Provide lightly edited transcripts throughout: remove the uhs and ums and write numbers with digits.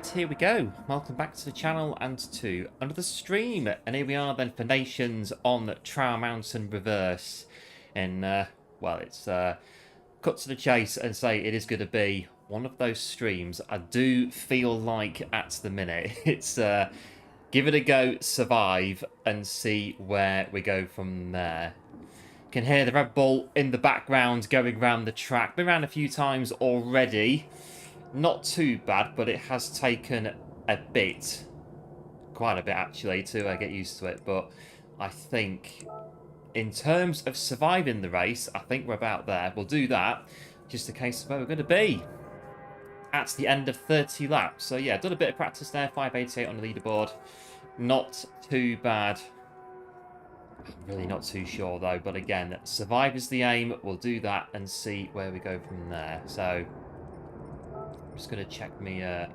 Right, here we go. Welcome back to the channel and to another stream. And here we are then for Nations on Trial Mountain Reverse. And, well, it's cut to the chase and say it is going to be one of those streams. I do feel like at the minute it's give it a go, survive, and see where we go from there. You can hear the Red Bull in the background going around the track. Been around a few times already. Not too bad, but it has taken a bit, quite a bit actually, to get used to it. But I think in terms of surviving the race, I think we're about there. We'll do that. Just a case of where we're going to be at the end of 30 laps. So yeah, done a bit of practice there. 588 on the leaderboard. Not too bad. I'm really not too sure though. But again, survive is the aim. We'll do that and see where we go from there. So I'm just going to check me, yeah,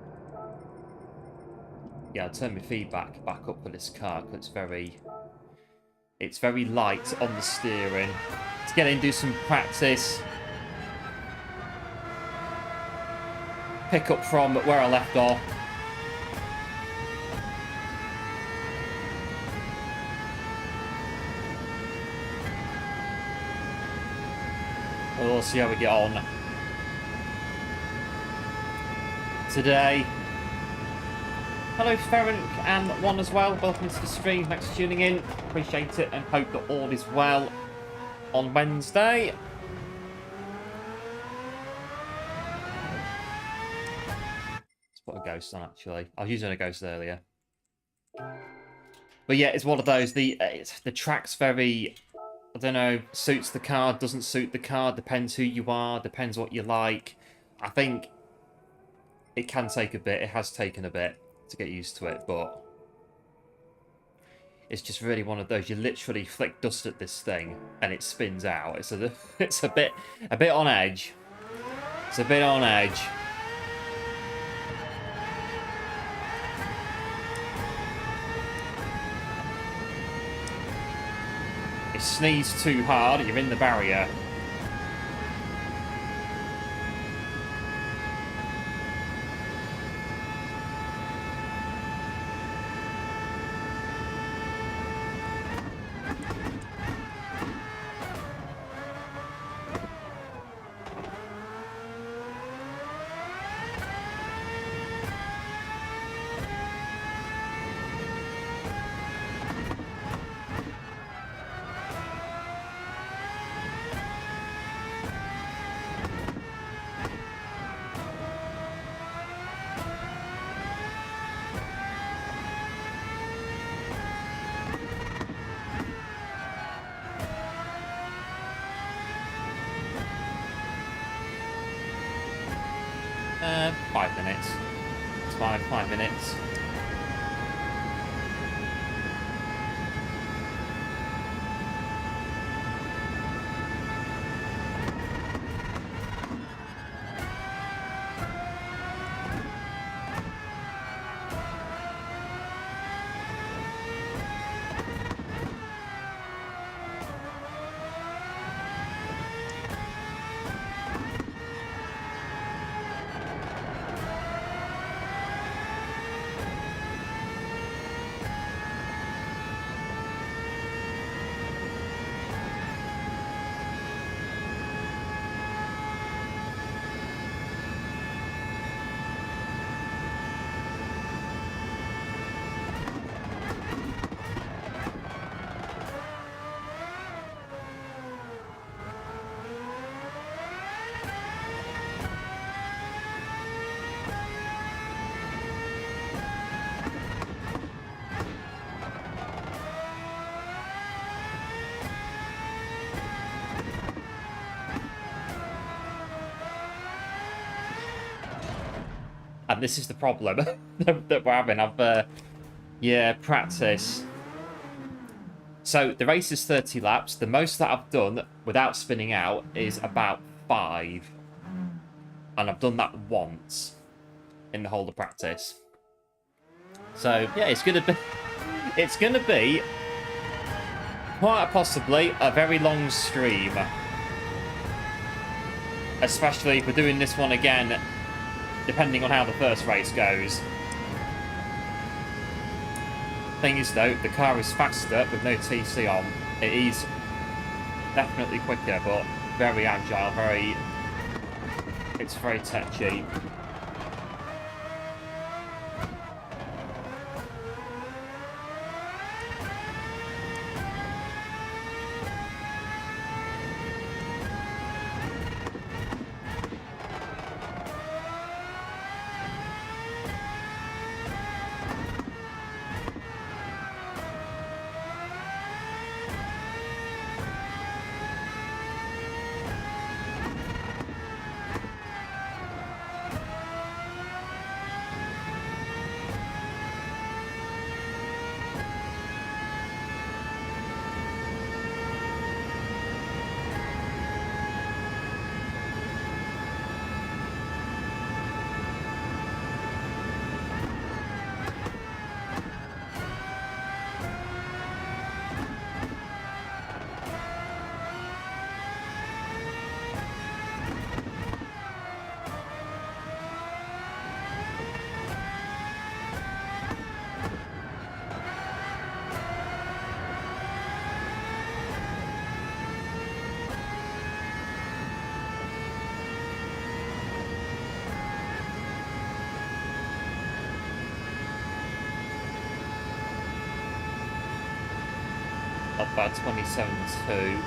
I'll turn my feedback back up for this car because it's very light on the steering. Let's get in and do some practice. Pick up from where I left off. We'll see how we get on today. Hello Ferenc and one as well, welcome to the stream, thanks for tuning in, appreciate it and hope that all is well on Wednesday. Let's put a ghost on actually, I was using a ghost earlier. But yeah, it's one of those, the track's very, I don't know, suits the car, doesn't suit the car, depends who you are, depends what you like. I think it can take a bit, it has taken a bit to get used to it, but it's just really one of those, you literally flick dust at this thing and it spins out. It's a bit on edge. It's a bit on edge. You sneeze too hard, you're in the barrier. minutes. It's 5 minutes. And this is the problem that we're having. Yeah, practice. So the race is 30 laps. The most that I've done without spinning out is about 5. And I've done that once in the whole of practice. So yeah, it's gonna be quite possibly a very long stream. Especially if we're doing this one again, depending on how the first race goes. thing is, though, the car is faster with no TC on. It is definitely quicker, but very agile, it's very touchy. Not bad, 27.2.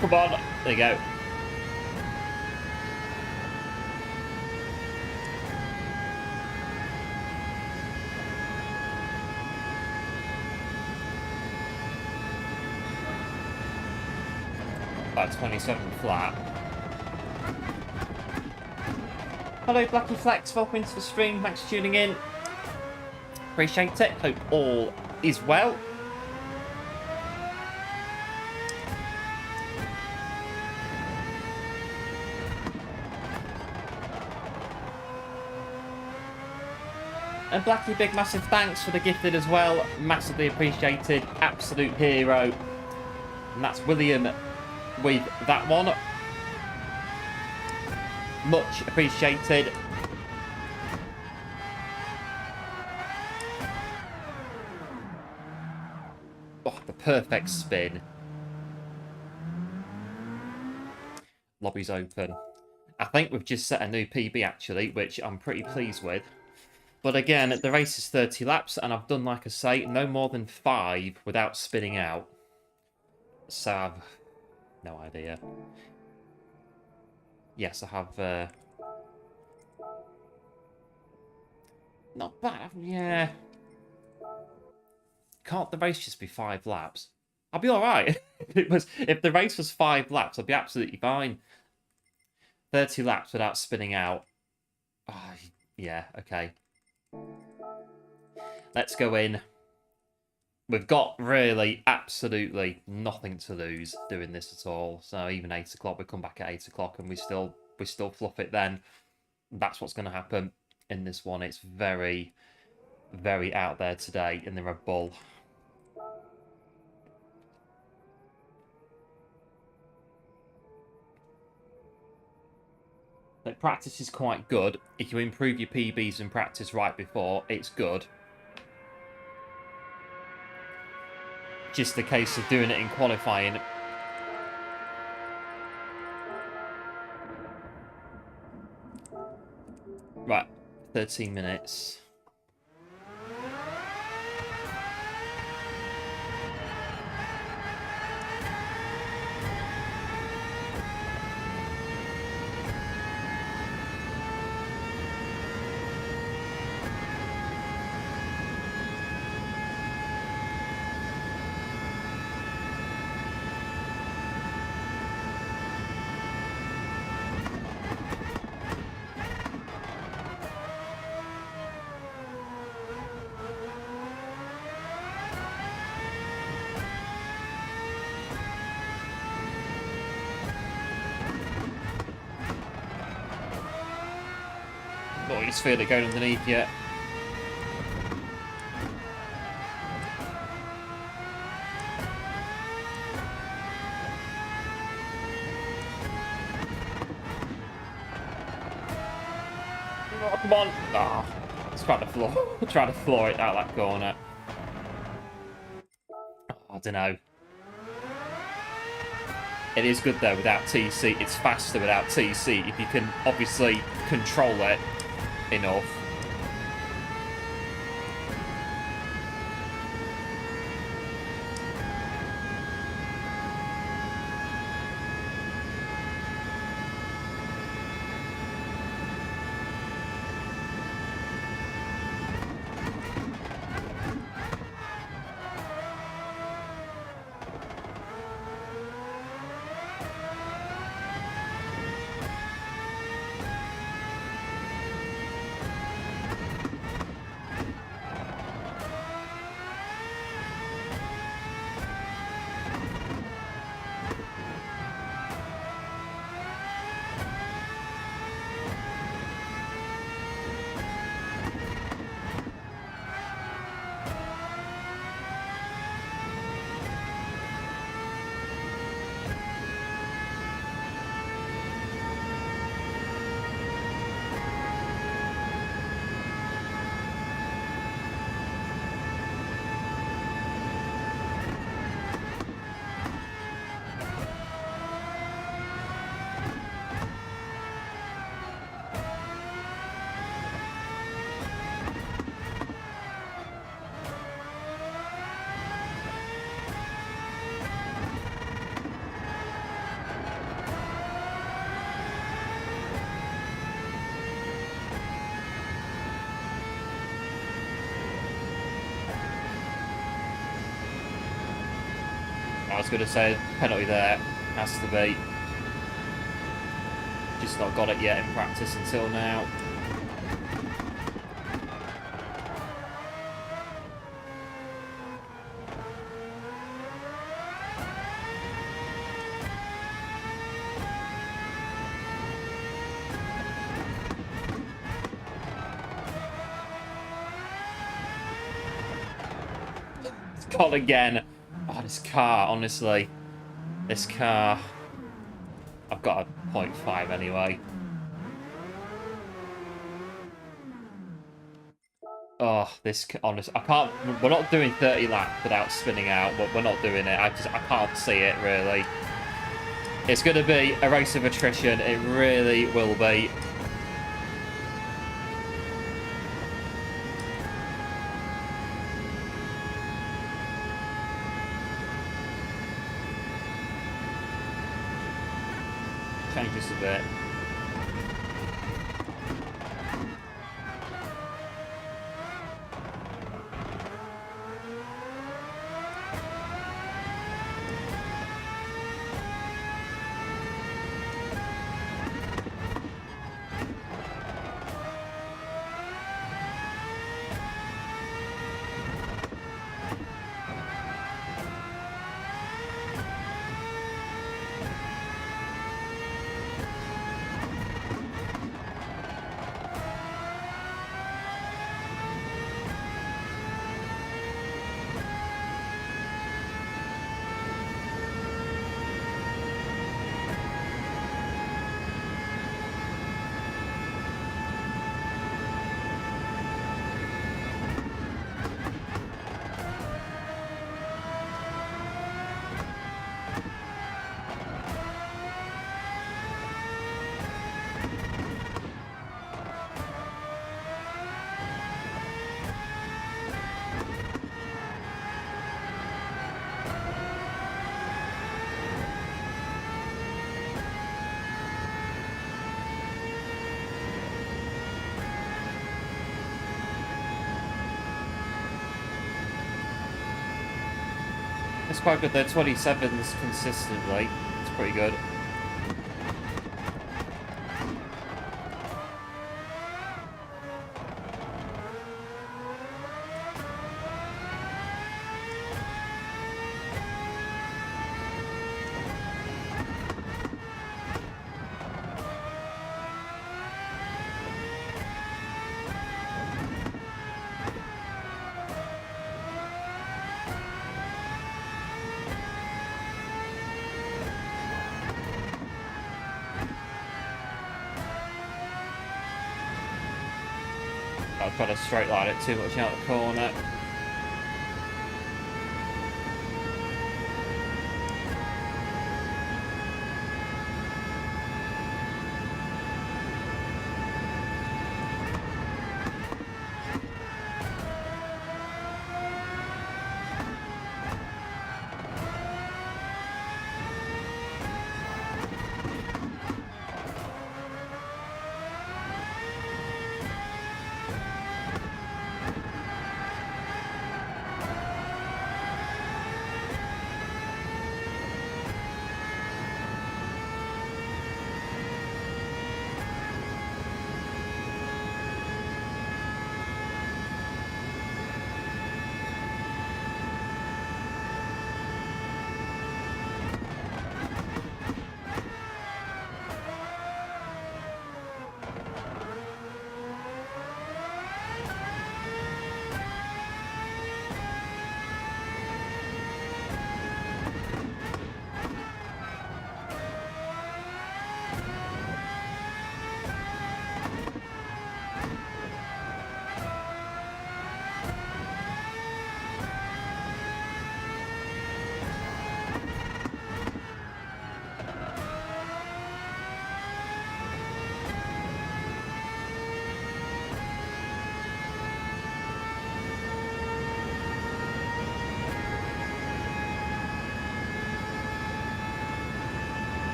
Come on. There you go. About 27 flat. Hello, Blacky Flex. Welcome into the stream. Thanks for tuning in. Appreciate it. Hope all is well. And Blackie, big massive thanks for the gifted as well. Massively appreciated. Absolute hero. And that's William with that one. Much appreciated. Oh, the perfect spin. Lobby's open. I think we've just set a new PB actually, which I'm pretty pleased with. But again, the race is 30 laps, and I've done, like I say, no more than 5 without spinning out. So I've no idea. Yes, I have. Not bad. Yeah. Can't the race just be 5 laps? I'll be all right. If the race was 5 laps, I'd be absolutely fine. 30 laps without spinning out. Oh, yeah. Okay. Let's go in. We've got really absolutely nothing to lose doing this at all. So even 8 o'clock, we come back at 8 o'clock and we still fluff it then. That's what's going to happen in this one. It's very, very out there today in the Red Bull. The practice is quite good. If you improve your PBs in practice right before, it's good. Just a case of doing it in qualifying Right, 13 minutes. Oh, you just feel it going underneath you. Oh, come on! Oh, it's trying to floor it out that corner. Oh, I don't know. It is good though without TC. It's faster without TC if you can obviously control it enough. I was going to say penalty there, has to be. Just not got it yet in practice until now. It's gone again. Oh, this car, honestly. This car. I've got a 0.5 anyway. Oh, this, honestly, I can't, we're not doing 30 laps without spinning out, but we're not doing it. I can't see it, really. It's going to be a race of attrition. It really will be. Change this a bit. It's quite good though, 27s consistently. It's pretty good. I've got to straight line it too much out the corner.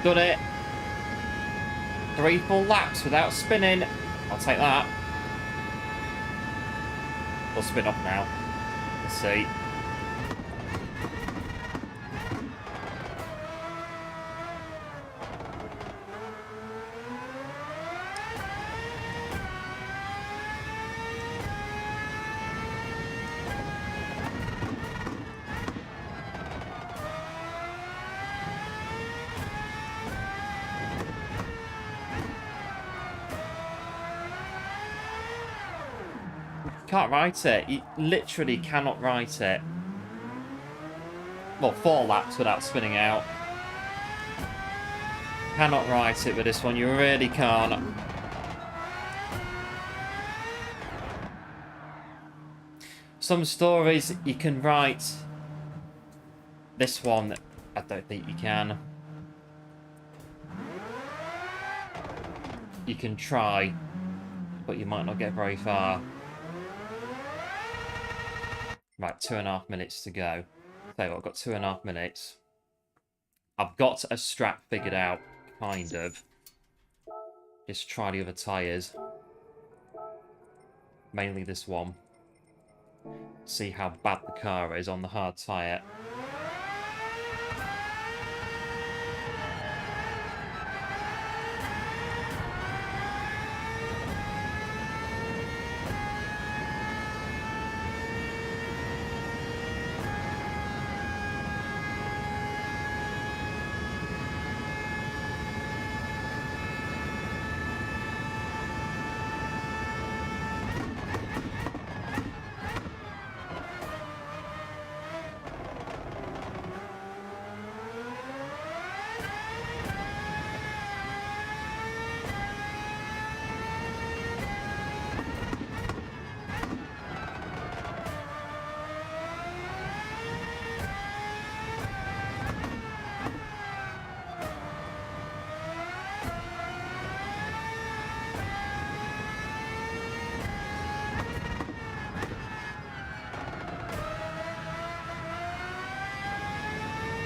Done it. 3 full laps without spinning. I'll take that. We'll spin off now. Let's see. Can't write it. You literally cannot write it. Well, 4 laps without spinning out. Cannot write it with this one, you really can't. Some stories you can write. This one, I don't think you can. You can try, but you might not get very far. Right, 2.5 minutes to go. Tell you what, I've got 2.5 minutes. I've got a strap figured out, kind of. Just try the other tyres. Mainly this one. See how bad the car is on the hard tyre.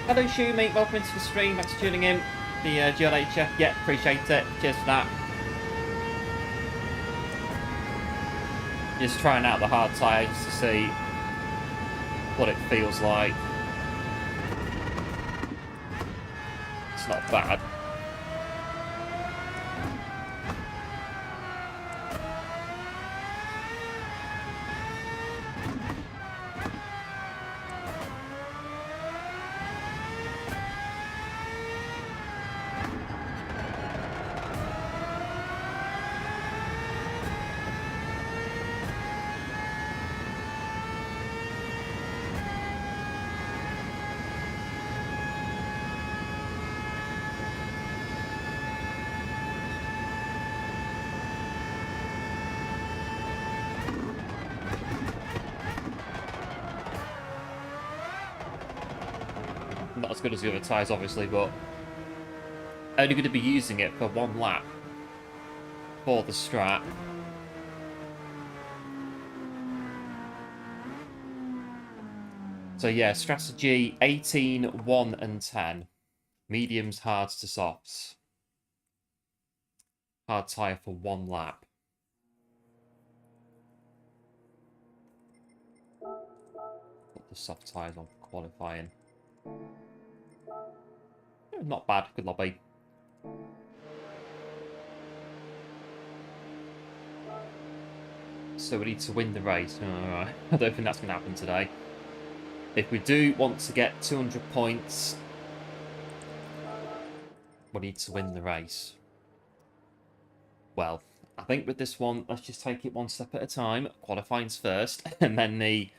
Hello Shoemate, welcome into the stream, thanks for tuning in. The GLHF, yeah, appreciate it, cheers for that. Just trying out the hard tyre just to see what it feels like. It's not bad. Not as good as the other tyres, obviously, but only going to be using it for 1 lap for the strap. So yeah, strategy 18, 1 and 10. Mediums, hards to softs. Hard tyre for 1 lap. Put the soft tyres on for qualifying. Not bad, good lobby. So we need to win the race. Alright, I don't think that's going to happen today. If we do want to get 200 points, we need to win the race. Well, I think with this one, let's just take it one step at a time. Qualifying's first, and then the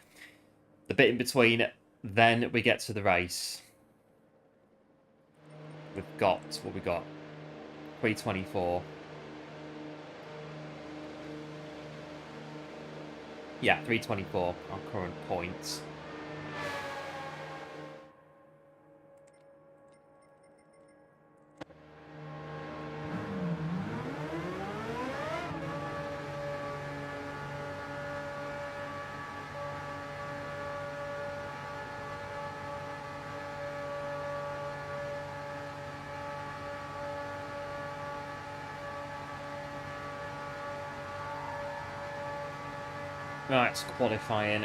bit in between, then we get to the race. We've got, what we got? 324. Yeah, 324, our current points. Right, it's qualifying.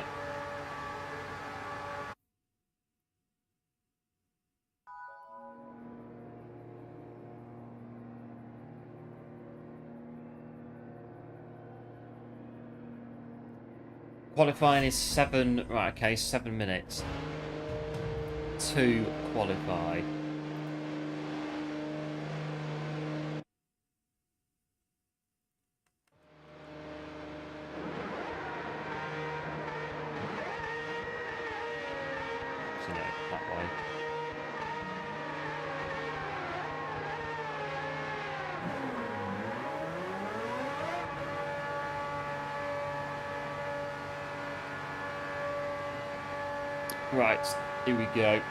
Qualifying is 7, right, okay, 7 minutes to qualify. So no, that way. Right, here we go.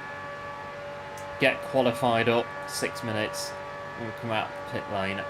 Get qualified up, 6 minutes. We'll come out the pit lane.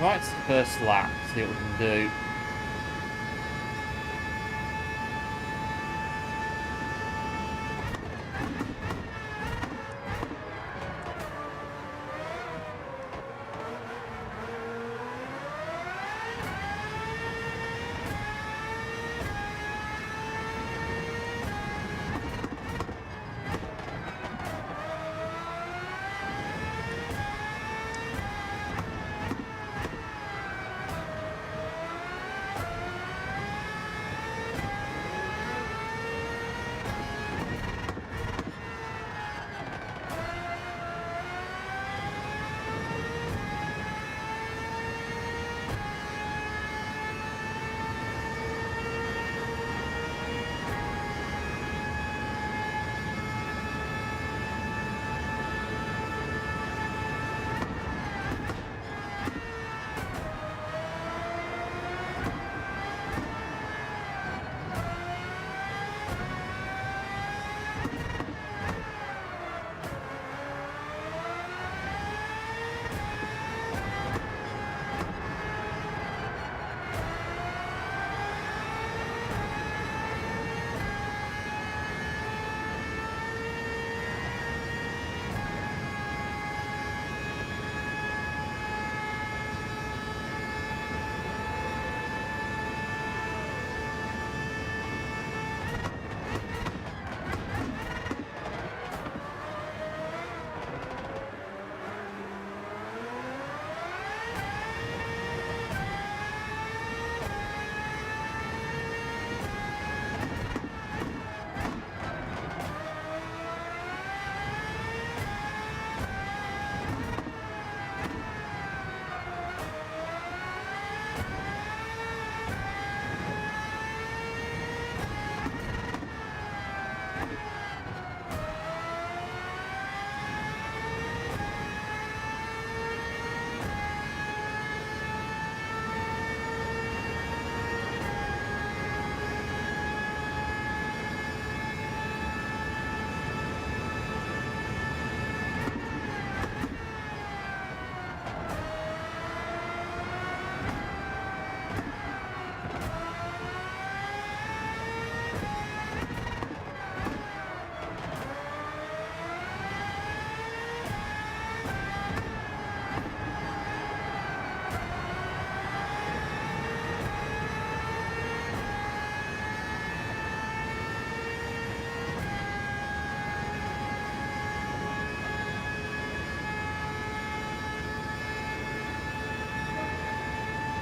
Right, it's the first lap, see what we can do.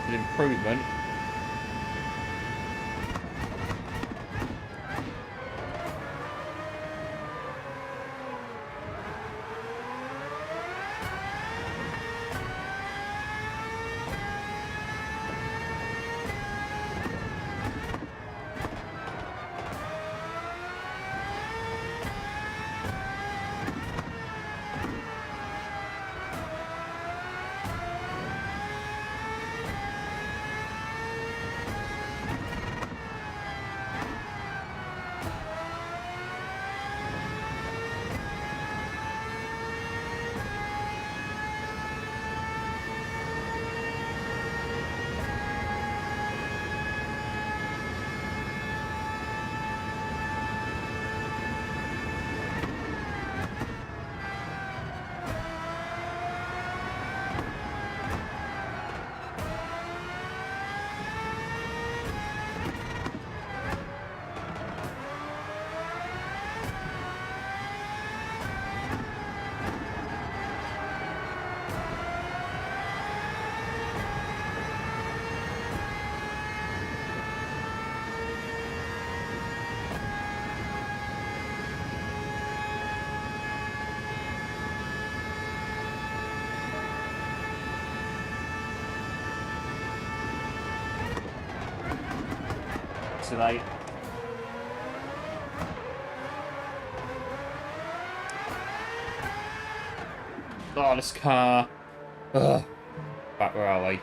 An improvement. too late. Oh, this car. Ugh. Right, where are we?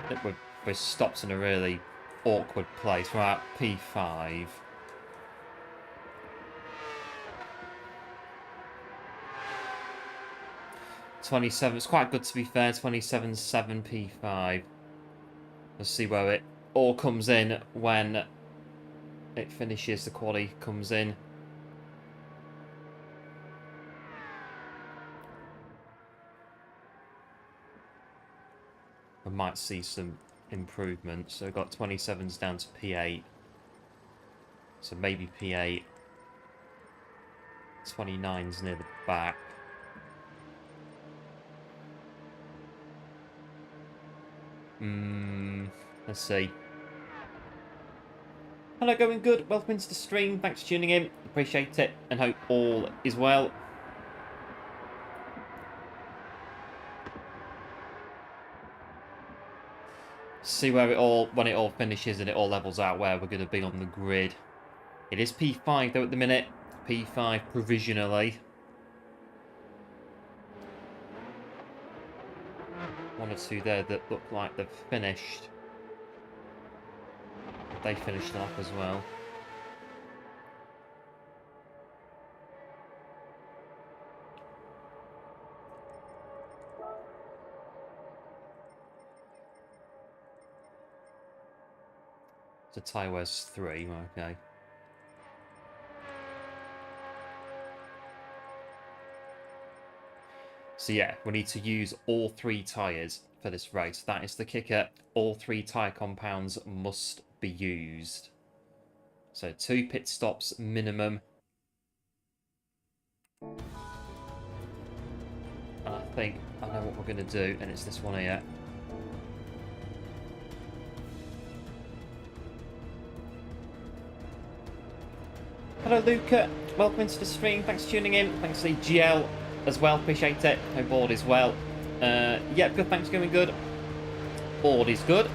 I think we're stopped in a really awkward place. We're at P5. $27. It's quite good to be fair. 27.7 P5. Let's see where it all comes in when it finishes. The quali comes in. We might see some improvement. So we've got 27s down to P8. So maybe P8. 29's near the back. Let's see. Hello, going good. Welcome into the stream. Thanks for tuning in. Appreciate it and hope all is well. See where when it all finishes and it all levels out where we're going to be on the grid. It is P5 though at the minute. P5 provisionally. One or two there that look like they've finished. They finished off as well. So tyre wears 3, okay. So yeah, we need to use all 3 tyres for this race. That is the kicker. All 3 tyre compounds must be used. So 2 pit stops minimum. And I think I know what we're going to do, and it's this one here. Hello Luca, welcome into the stream. Thanks for tuning in. Thanks to GL as well, appreciate it. Hope all is well. Yeah, good, thanks, going good. All is good.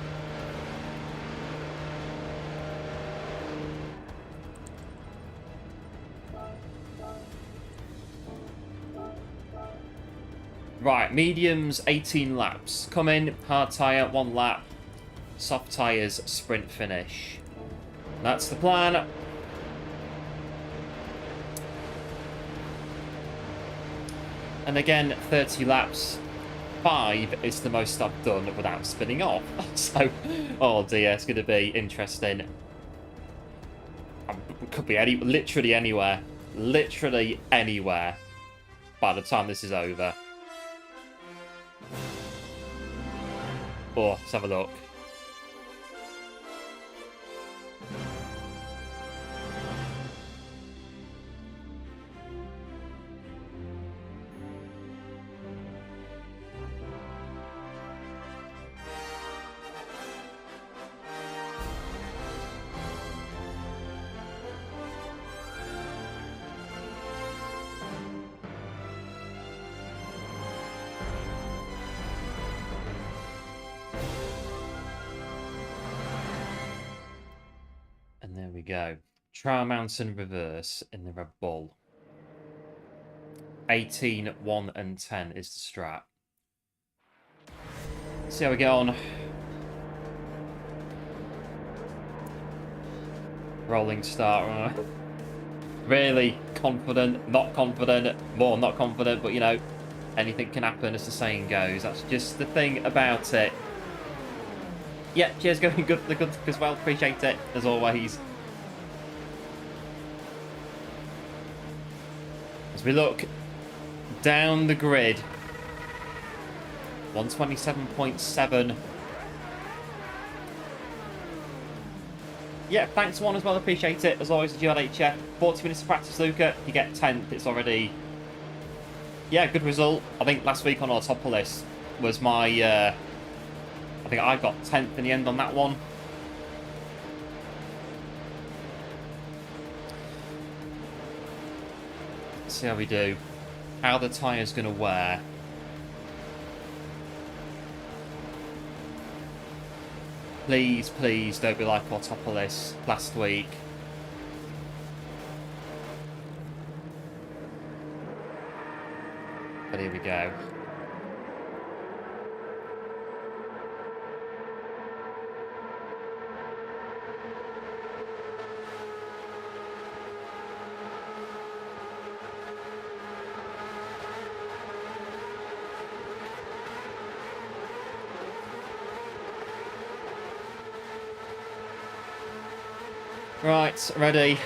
Right, mediums, 18 laps. Come in, hard tyre, 1 lap. Soft tyres, sprint finish. That's the plan. And again, 30 laps. 5 is the most I've done without spinning off. So, oh dear, it's going to be interesting. Could be literally anywhere. Literally anywhere by the time this is over. Oh, let's have a look. Go. Trial Mountain reverse in the Red Bull. 18, 1 and 10 is the strat. See how we get on. Rolling start. Really confident, not confident, more not confident, but you know, anything can happen as the saying goes. That's just the thing about it. Yeah, cheers, going good for the good as well. Appreciate it, as always. As we look down the grid, 127.7. Yeah, thanks one as well, appreciate it. As always, GLHF, 40 minutes of practice, Luca. You get 10th, it's already... Yeah, good result. I think last week on our top list was my... I think I got 10th in the end on that one. See how we do. How the tyre's going to wear. Please, please don't be like Autopolis last week. But here we go. Right, ready.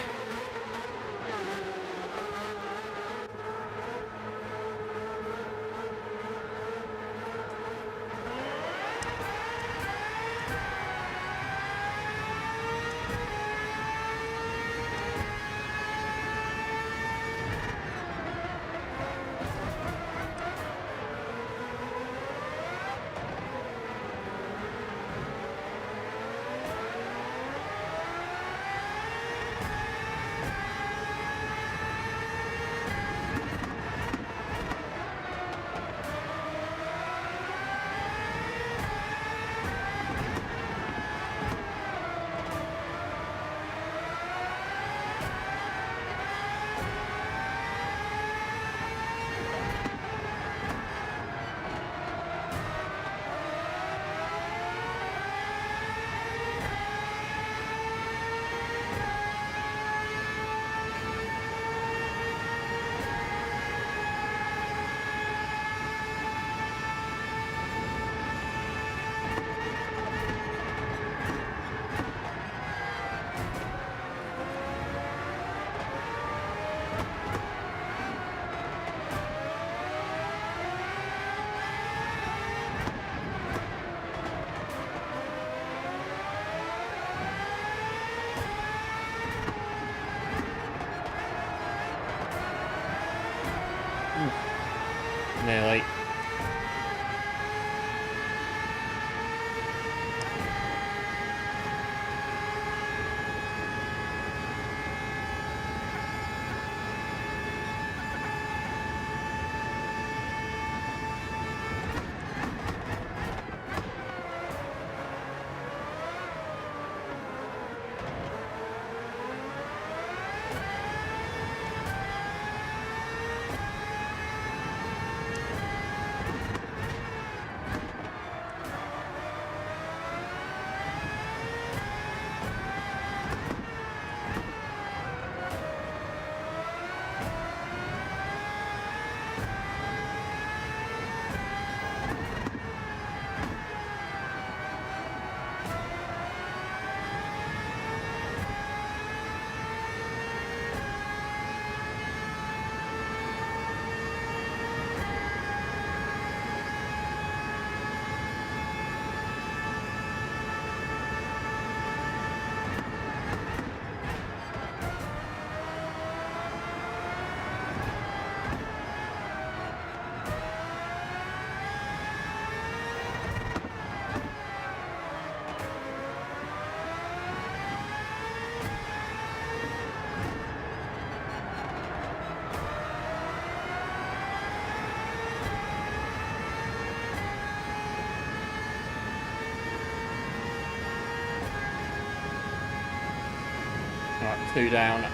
Nearly. Right, 2 down.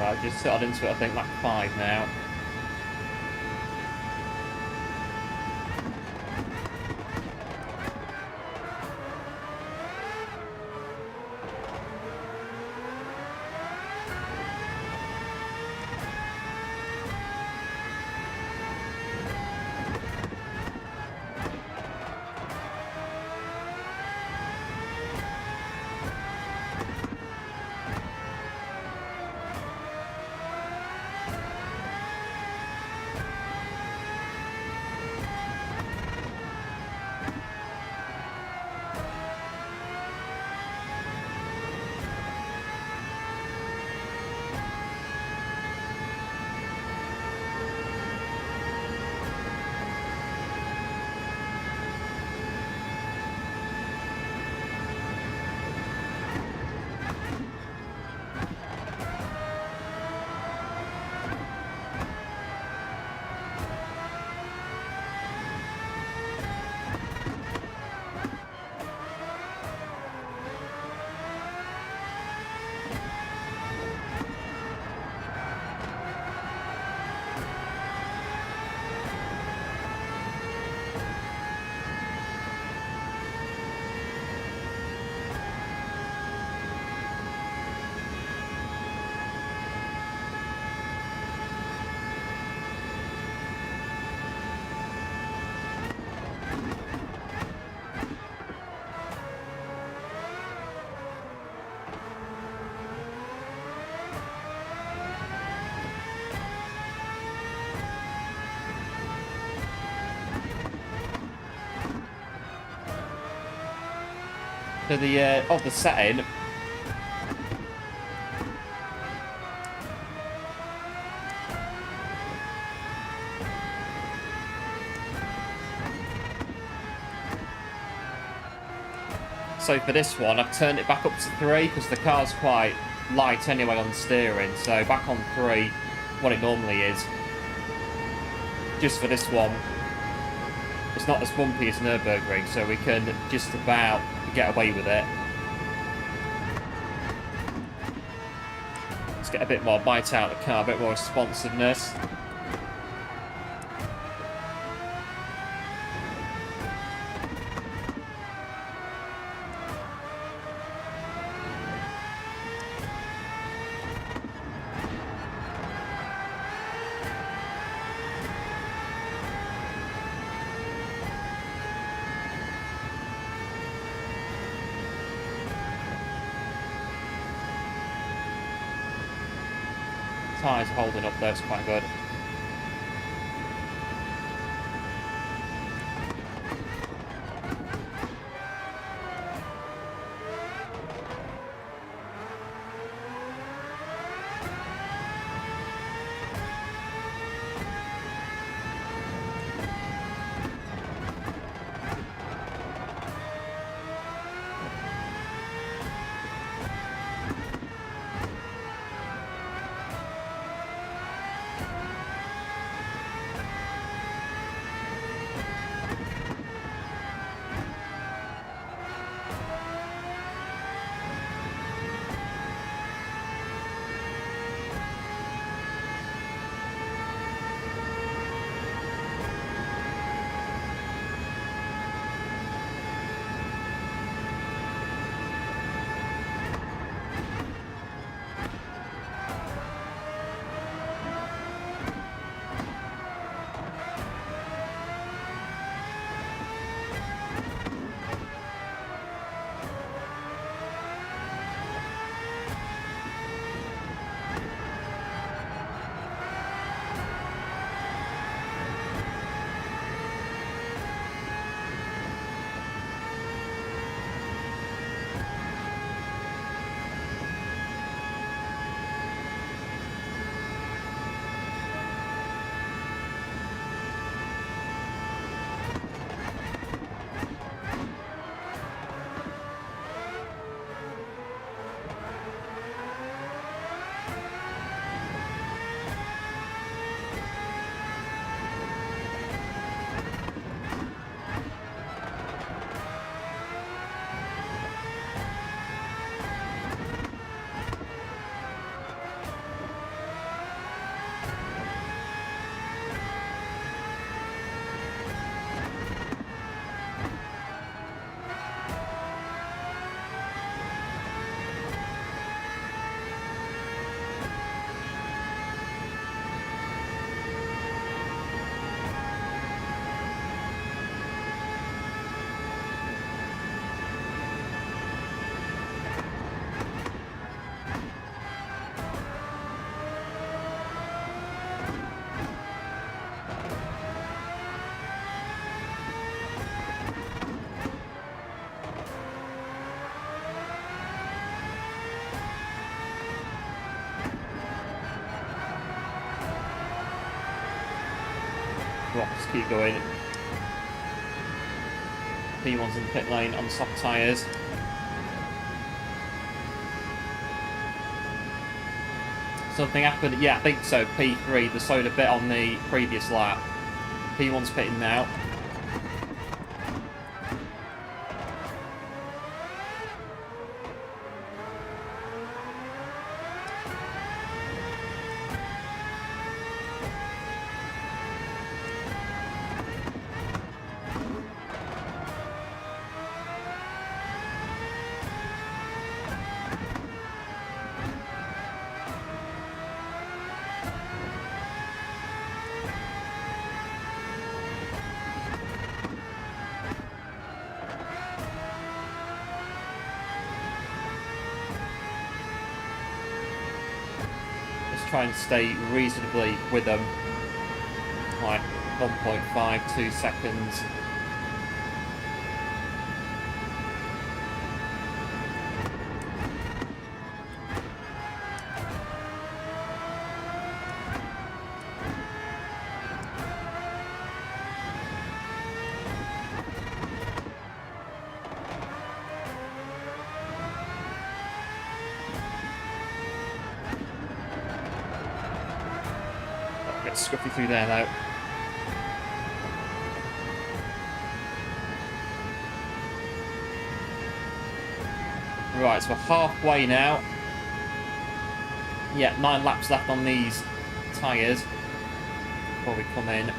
I've just settled into it, I think, lap 5 now. To the of the setting. So for this one, I've turned it back up to 3 because the car's quite light anyway on the steering. So back on 3, what it normally is. Just for this one, it's not as bumpy as Nürburgring, so we can just about get away with it. Let's get a bit more bite out of the car, a bit more responsiveness. Tyres are holding up there, it's quite good. Just keep going. P1's in the pit lane on soft tyres. Something happened. Yeah, I think so. P3, the slowed a bit on the previous lap. P1's pitting now. Try and stay reasonably with them, like 1.52 seconds. Scruffy through there now. Right, so we're halfway now. Yeah, 9 laps left on these tyres before we come in.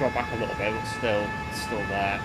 Got back a little bit, but still there.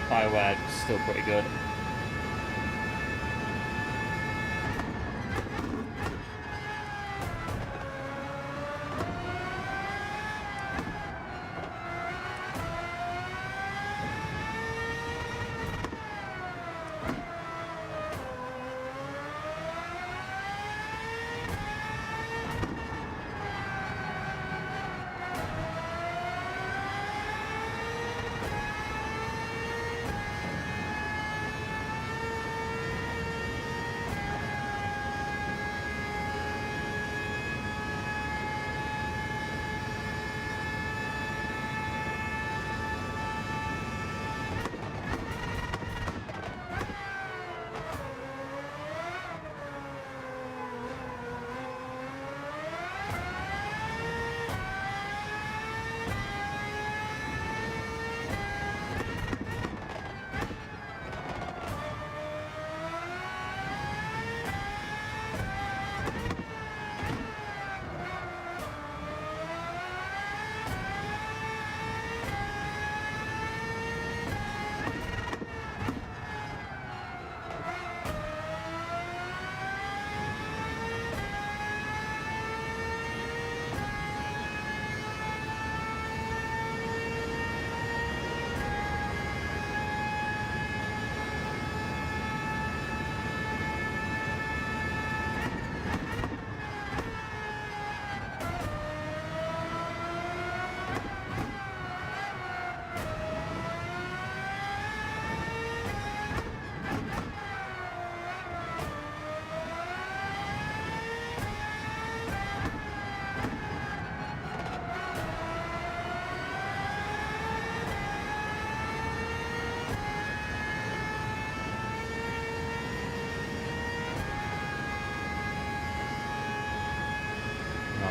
fireware still pretty good.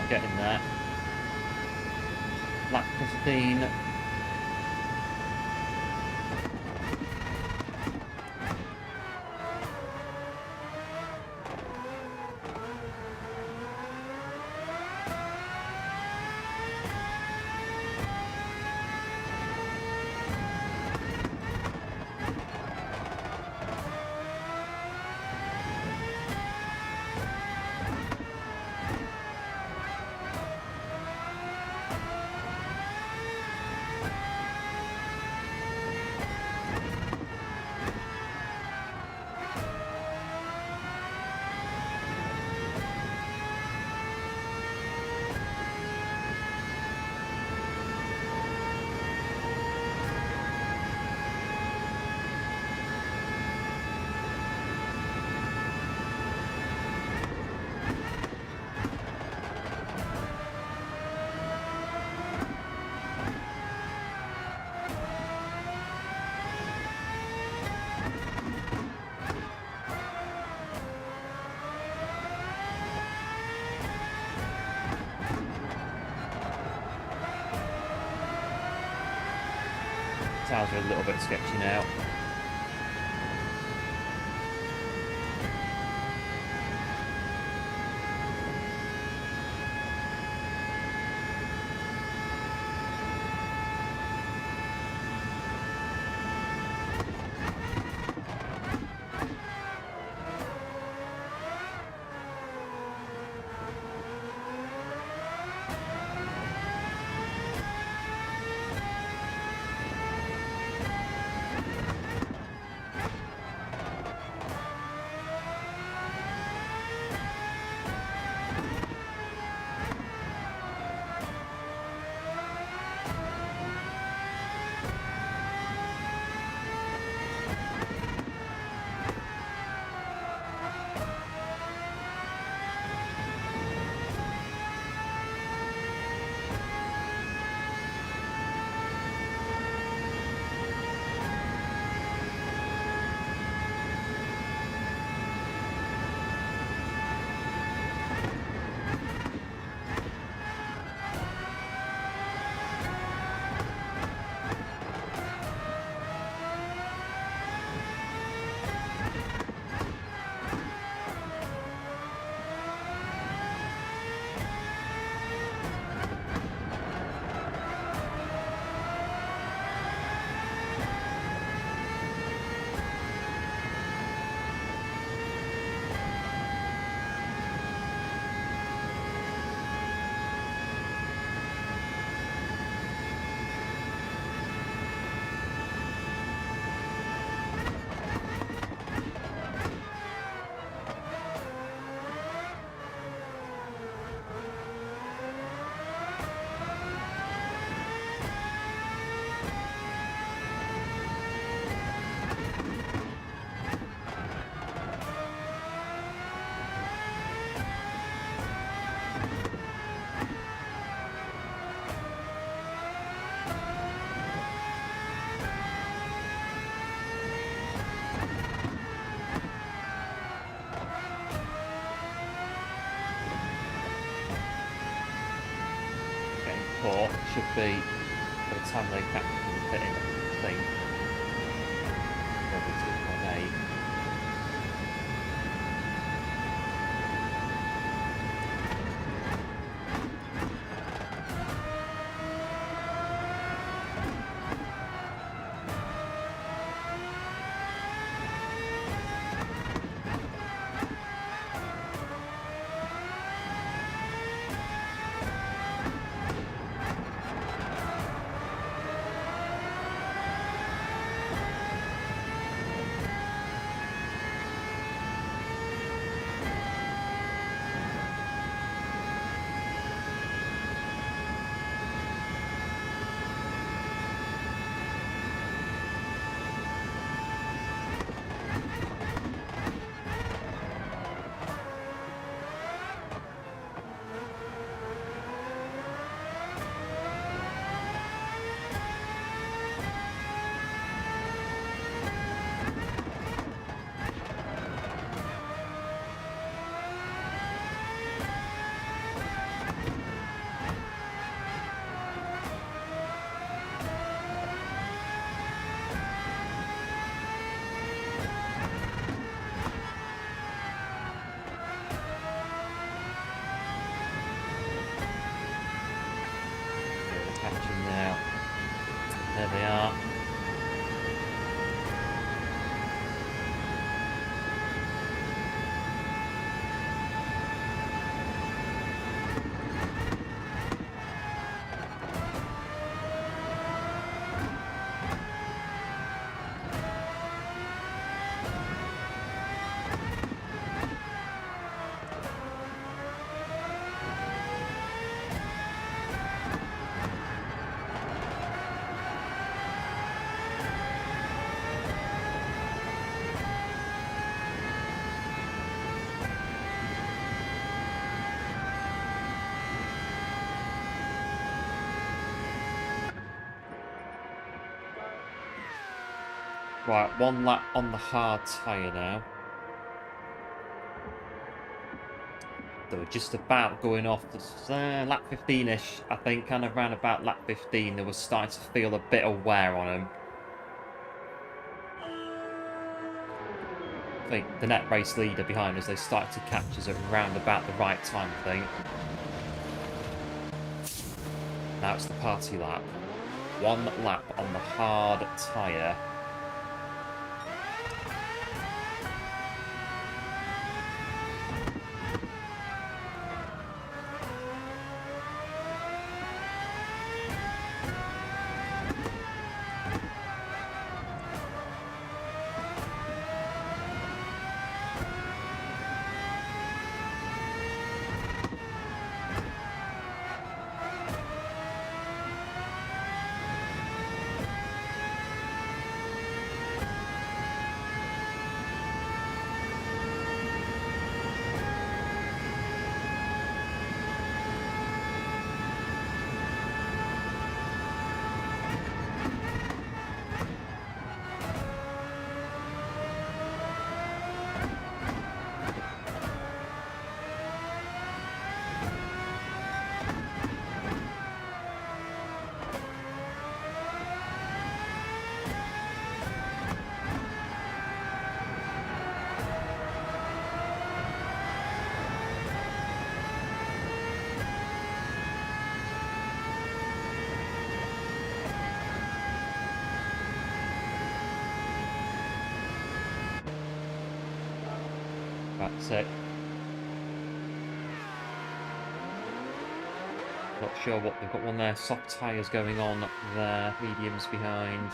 Getting there. Lap 15. Tires are a little bit sketchy now. 4 should be, by the time they catch the pitting, I think, probably 2.8. Catching now. There they are. Right, 1 lap on the hard tyre now. They were just about going off lap 15-ish, I think, kind of round about lap 15. They were starting to feel a bit of wear on them. I think the net race leader behind us, they started to catch us at round about the right time, I think. Now it's the party lap. 1 lap on the hard tyre. That's it. Not sure what they've got. One there, soft tyres going on there, mediums behind.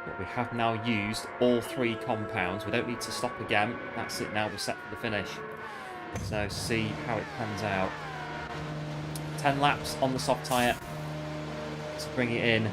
But we have now used all 3 compounds. We don't need to stop again. That's it now, we're set for the finish. So see how it pans out. 10 laps on the soft tyre to bring it in.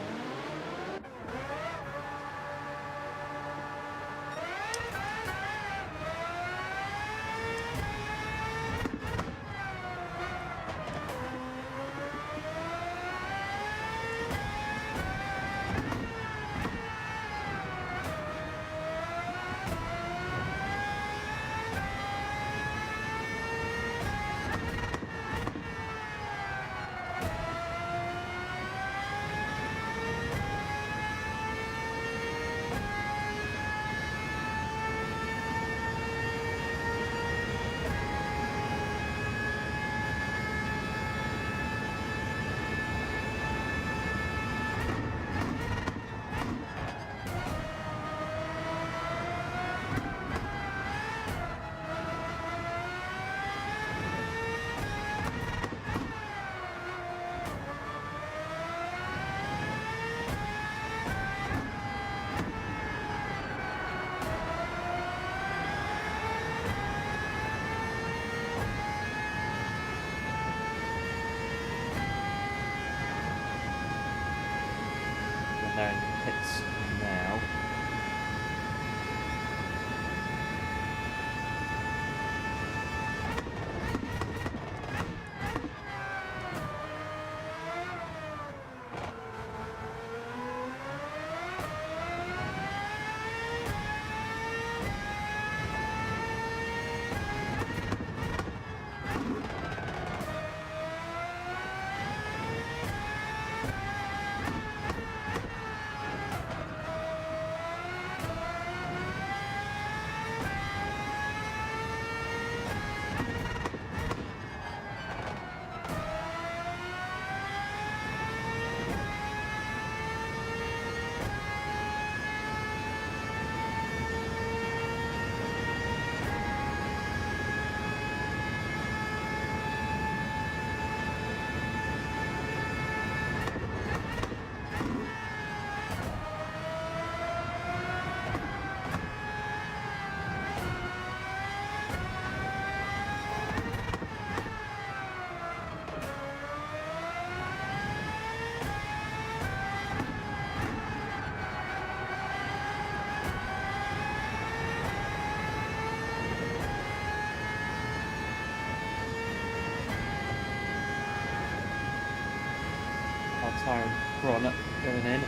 they're in the pits now. Tyre Bron going in.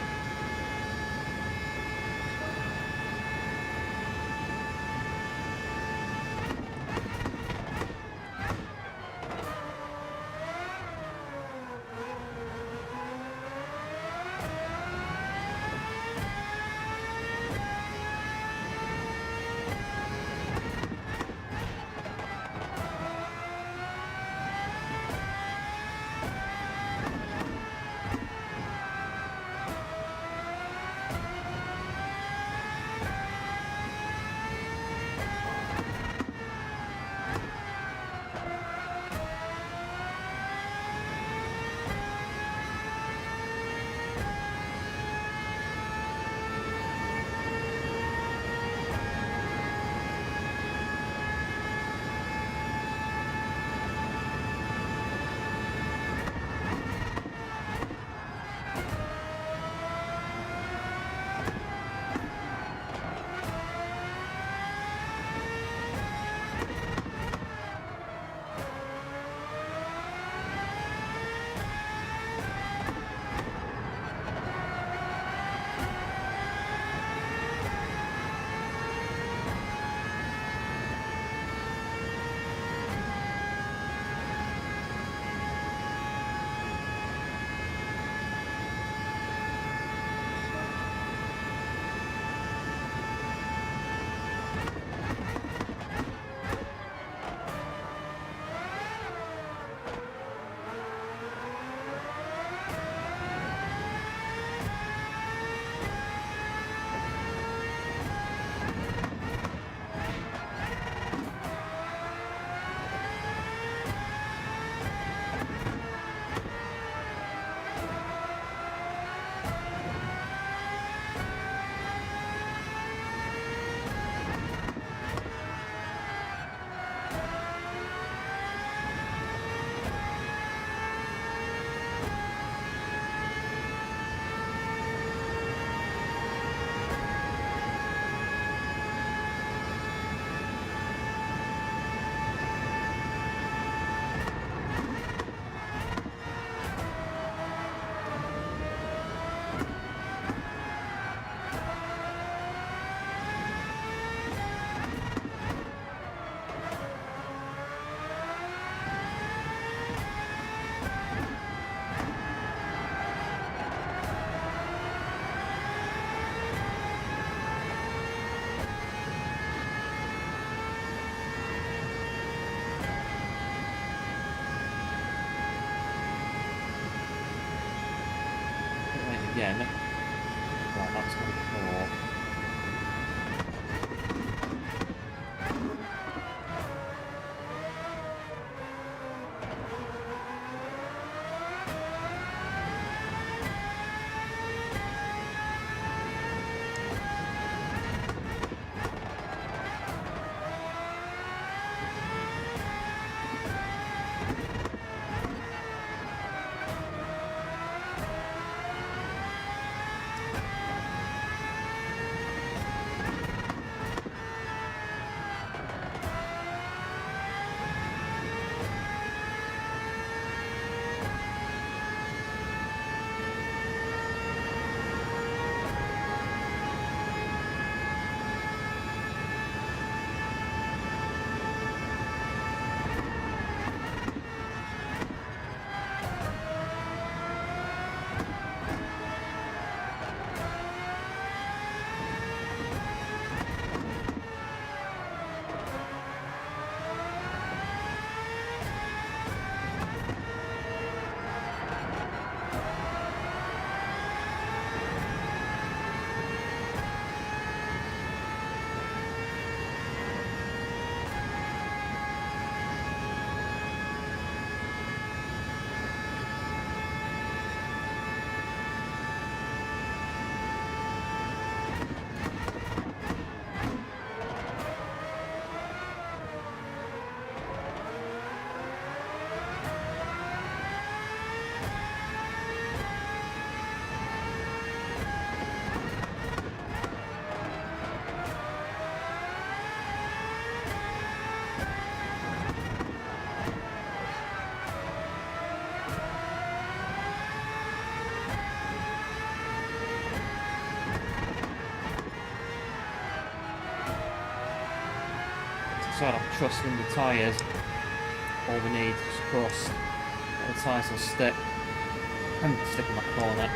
Again. Right, that's going to fall. side I'm trusting the tyres. All we need is crust. The tyres will stick. And stick in that corner.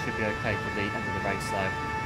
Should be okay for the end of the race though.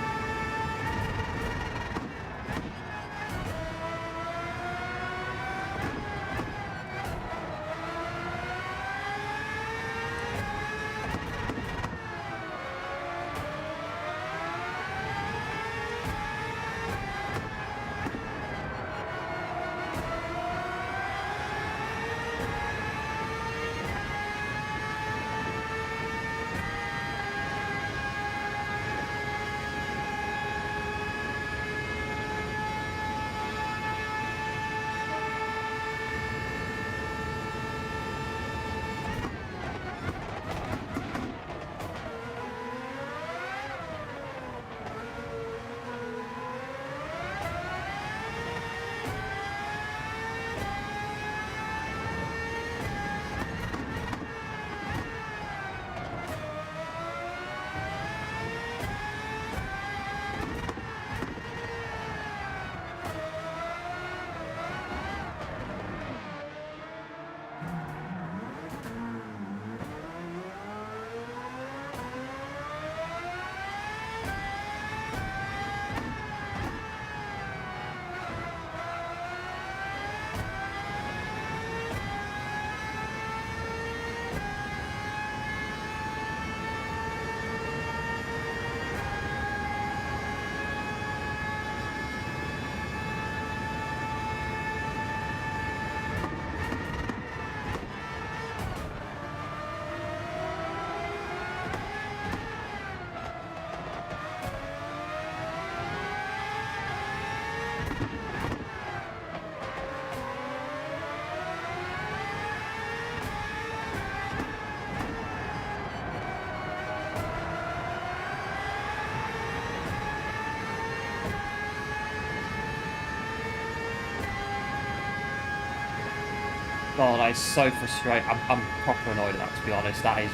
Oh, that is so frustrating. I'm proper annoyed at that, to be honest. That is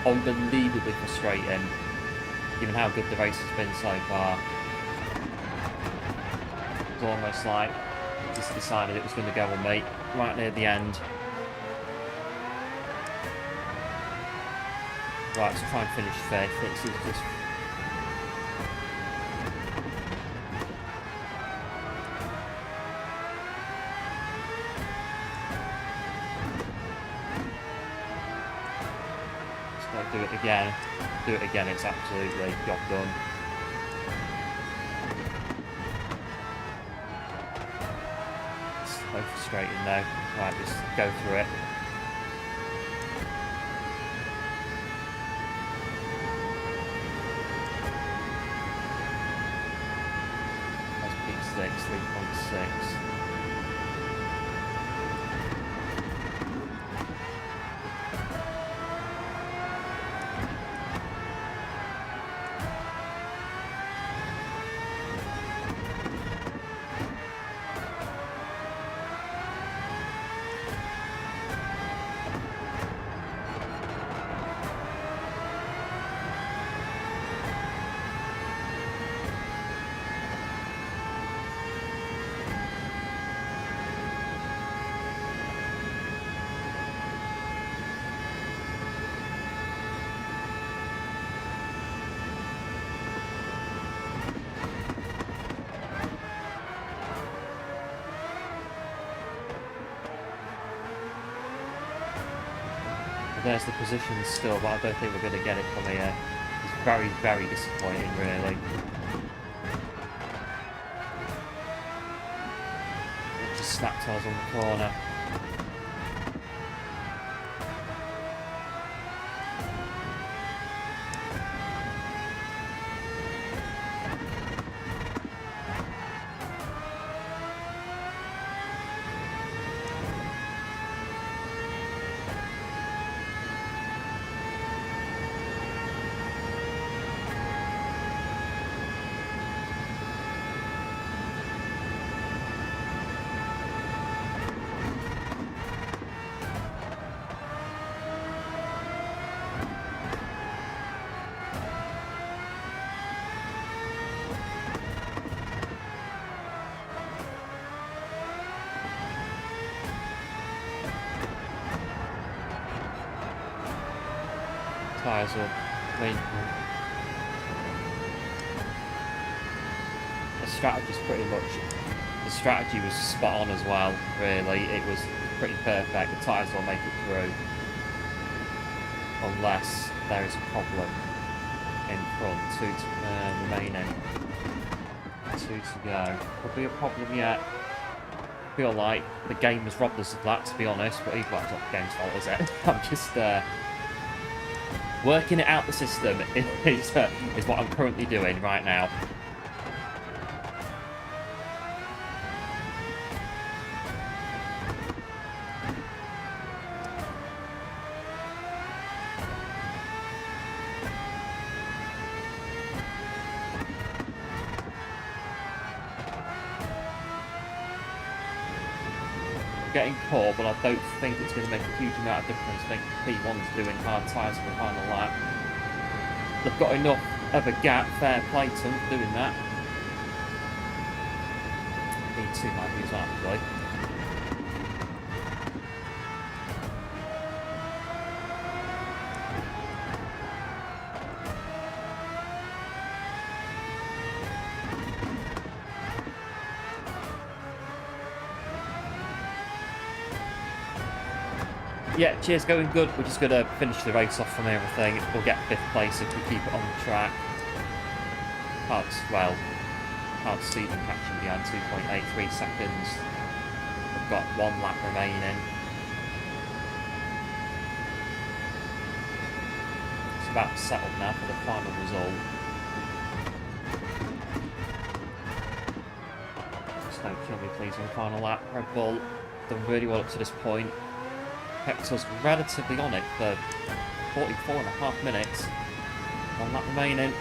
unbelievably frustrating, given how good the race has been so far. It's almost like just decided it was going to go on me right near the end. Right, let's try and finish fifth. This is just... do it again. Do it again, it's absolutely job done. It's so frustrating though. Right, just go through it. That's P6, 3.6. There's the position still, but I don't think we're going to get it from here. It's very, very disappointing, really. It just snapped us on the corner. tyres will... I mean, the strategy's pretty much... The strategy was spot on as well, really. It was pretty perfect. The tyres will make it through. Unless there is a problem in front. 2 remaining. 2 to go. Could be a problem yet. I feel like the game has robbed us of that, to be honest. But well, it's not the game's fault, is it? I'm just working it out the system is what I'm currently doing right now. Getting caught, but I don't think it's going to make a huge amount of difference. I think P1's doing hard tyres for the final lap. They've got enough of a gap, fair play to them for doing that. P2 might be as well, actually. Yeah, cheers, going good. We're just going to finish the race off from everything. We'll get 5th place if we keep it on the track. Hard to see them catching behind 2.83 seconds. We've got 1 lap remaining. It's about to settle now for the final result. Just don't kill me, please, in the final lap. Red Bull done really well up to this point. Kept us relatively on it for 44.5 minutes. 1 lap remaining.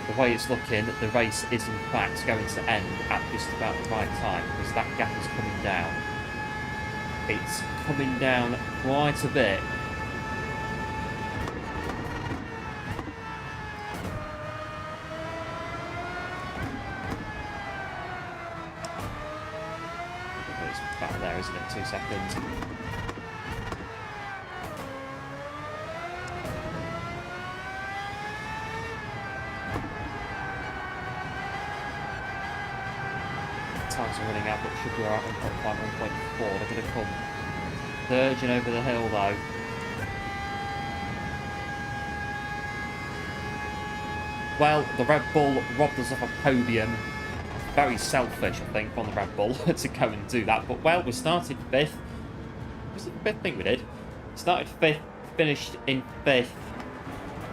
The way it's looking, the race is in fact going to end at just about the right time, because that gap is coming down. It's coming down quite a bit. It's about there, isn't it? 2 seconds. Times are running out, but should be alright. 1.5, 1.4. They're going to come surging over the hill, though. Well, the Red Bull robbed us of a podium. Very selfish, I think, on the Red Bull to go and do that. But, well, we started 5th. Was it the 5th thing we did? Started 5th, finished in 5th.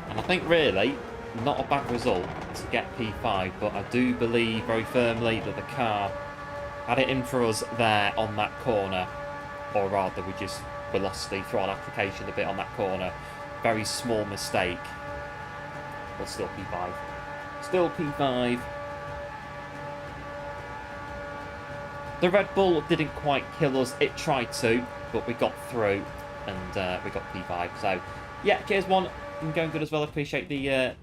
And I think, really, not a bad result to get P5. But I do believe very firmly that the car had it in for us there on that corner. Or rather, we lost the throttle application a bit on that corner. Very small mistake. But still P5. Still P5. The Red Bull didn't quite kill us. It tried to, but we got through and we got P5. So, yeah, cheers one. I'm going good as well. I appreciate the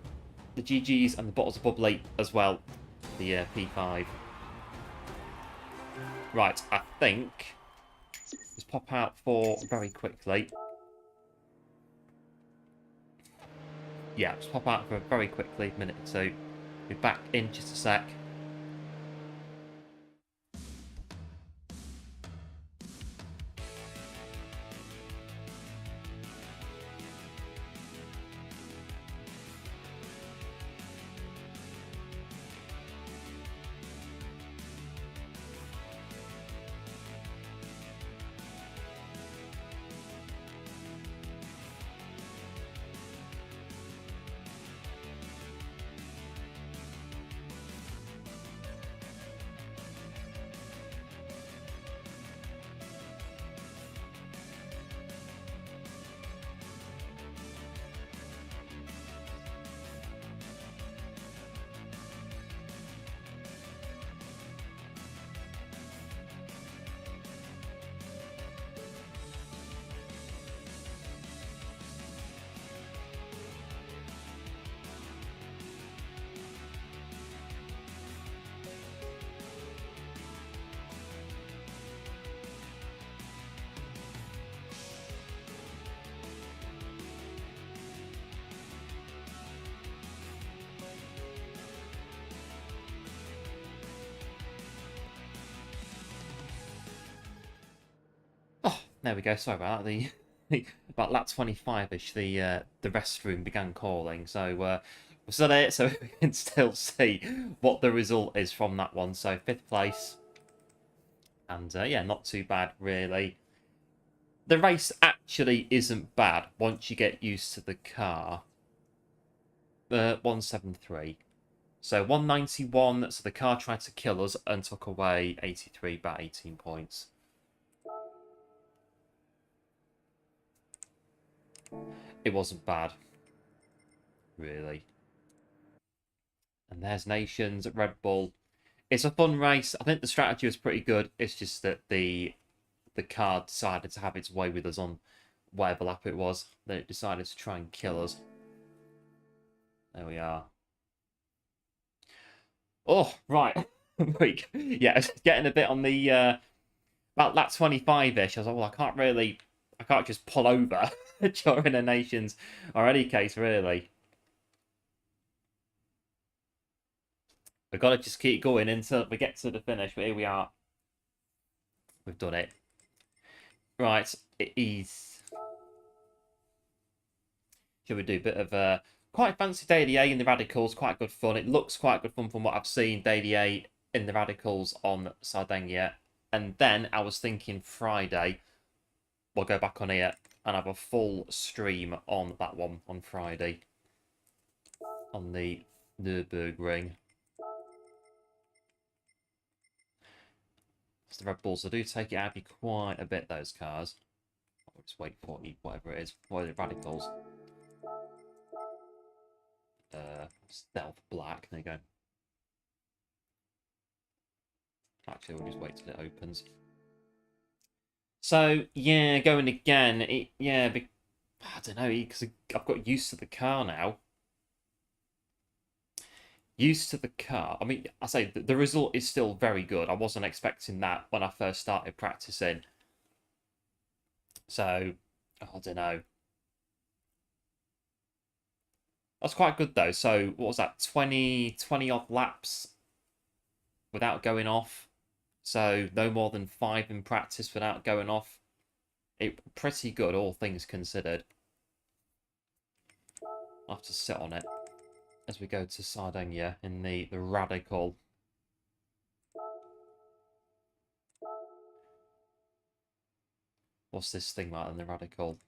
GGs and the bottles of bubbly as well. The P5. Right, I think let's pop out for very quickly. Yeah, let's pop out for very quickly, minute or two. Be back in just a sec. There we go. Sorry about that. About lap 25ish, the restroom began calling. So we're still it, so we can still see what the result is from that one. So 5th place, and yeah, not too bad really. The race actually isn't bad once you get used to the car. 173. So 191. So the car tried to kill us and took away 83, about 18 points. It wasn't bad, really. And there's Nations at Red Bull. It's a fun race. I think the strategy was pretty good. It's just that the car decided to have its way with us on whatever lap it was. Then it decided to try and kill us. There we are. Oh, right. Yeah, it's getting a bit on the about lap 25ish. I was like, well, I can't just pull over during a Nations or any case, really. We've got to just keep going until we get to the finish, but here we are. We've done it. Right, it is. Should we do a bit of quite fancy Daily A in the Radicals? Quite good fun. It looks quite good fun from what I've seen. Daily A in the Radicals on Sardinia. And then I was thinking Friday, we'll go back on here and have a full stream on that one on Friday. On the Nürburgring. The Red Bulls, they do take it out of you quite a bit, those cars. I'll just wait for you, whatever it is. What are the Radicals? Stealth Black, there you go. Actually, we'll just wait till it opens. So, yeah, going again. I don't know, because I've got used to the car now. Used to the car. I mean, I say the result is still very good. I wasn't expecting that when I first started practicing. So, I don't know. That's quite good though. So, what was that? 20 odd laps without going off. So, no more than 5 in practice without going off. Pretty good, all things considered. I'll have to sit on it as we go to Sardinia in the Radical. What's this thing like in the Radical?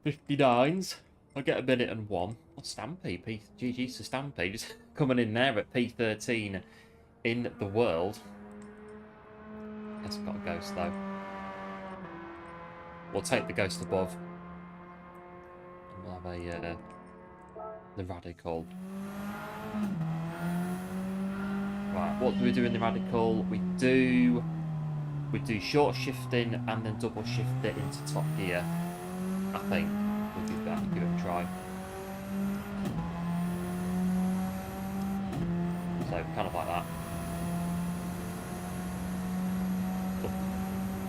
$59s. I'll get a minute and 1. Oh, Stampy. GG's to Stampy. Just coming in there at P13 in the world. Guess I've got a ghost though. We'll take the ghost above. And we'll have the Radical. Right, what do we do in the Radical? We do short shifting and then double shift it into top gear. I think we'll give it a try. So kind of like that.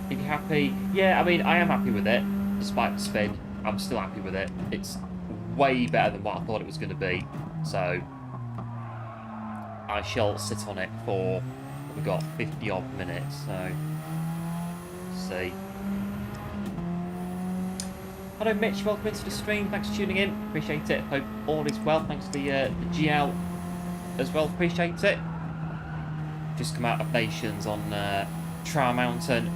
Are you happy? Yeah, I mean, I am happy with it. Despite the spin, I'm still happy with it. It's way better than what I thought it was going to be. So, I shall sit on it for, we've got 50 odd minutes. So, let's see. Hello Mitch, welcome into the stream. Thanks for tuning in. Appreciate it. Hope all is well. Thanks to the GL as well. Appreciate it. Just come out of Nations on Trial Mountain.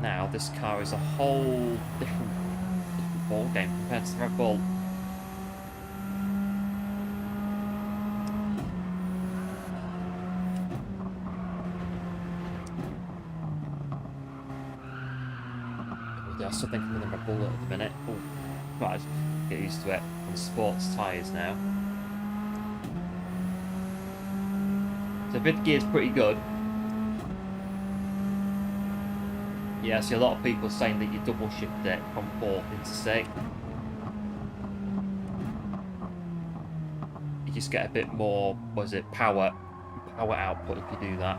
Now this car is a whole different ball game compared to the Red Bull. I'm still thinking of the Red Bull at the minute. Oh, right, get used to it. On sports tyres now. So 5th gear is pretty good. Yeah, I see a lot of people saying that you double shift it from 4th into 6th. You just get a bit more, what is it, power output if you do that.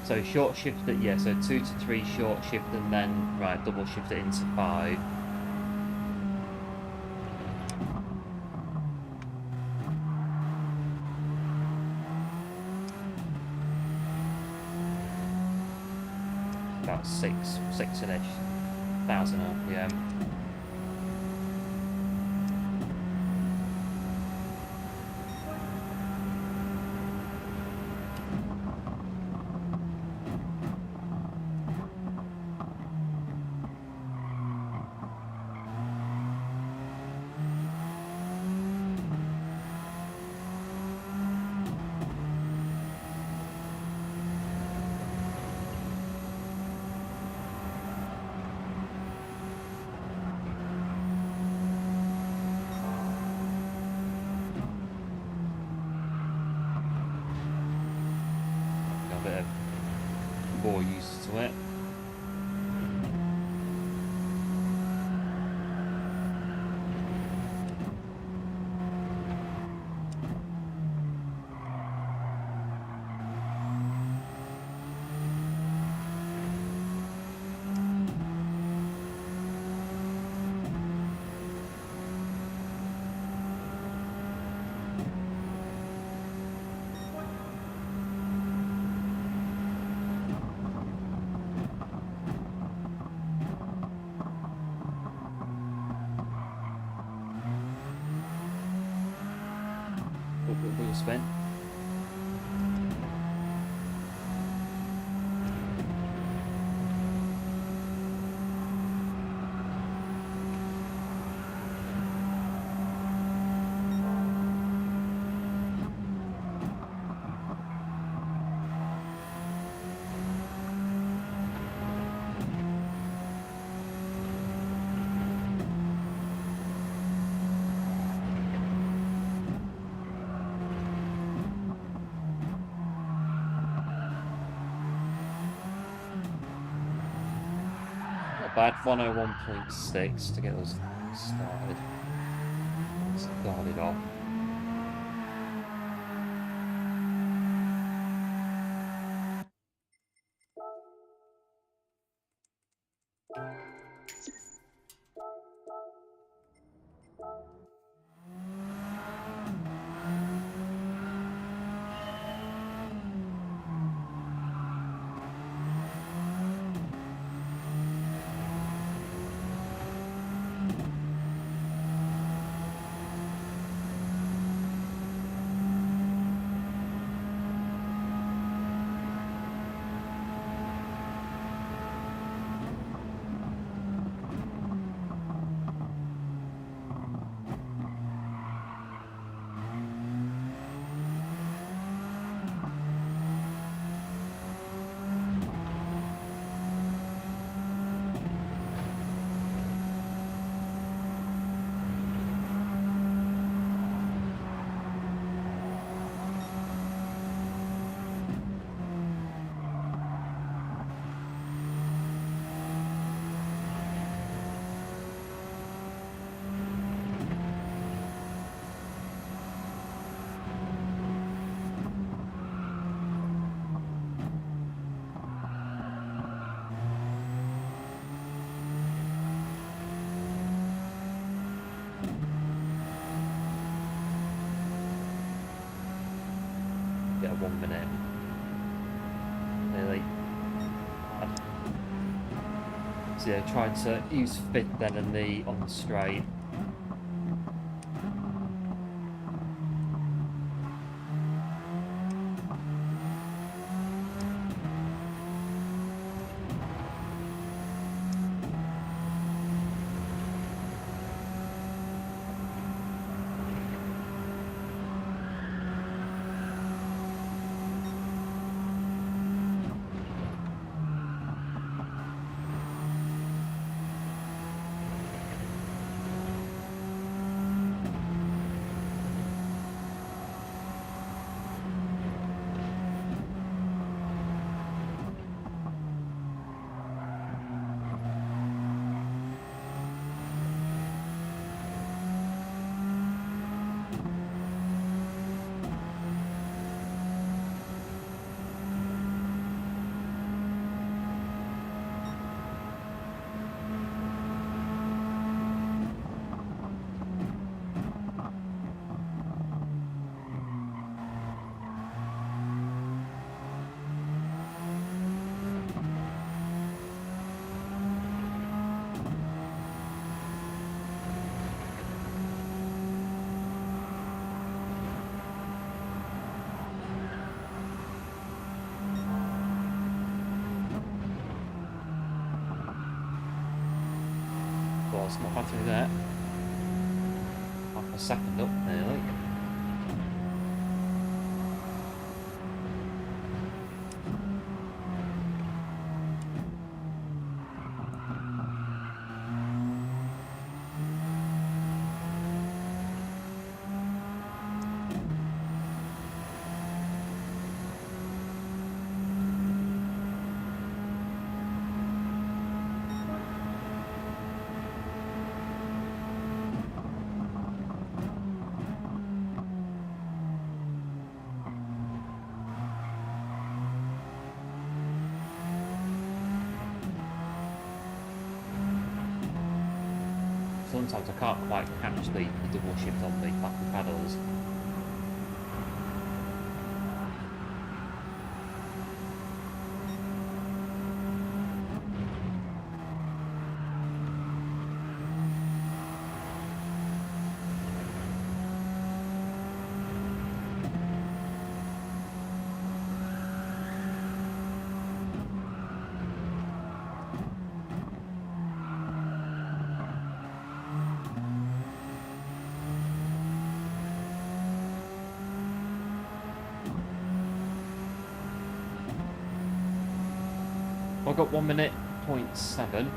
So short shift it, yeah, so 2 to 3 short shift and then, right, double shift it into 5. About 6-ish thousand RPM. Got a bit of more used to it. Wheel spin. Bad 101.6 to get us started off. Yeah, 1 minute. Nearly. So yeah, trying to use fit then and the on the straight. some more battery there. Half a second up, nearly. Sometimes I can't quite catch the double shift on the back of pedals. I've got 1 minute, 0.7.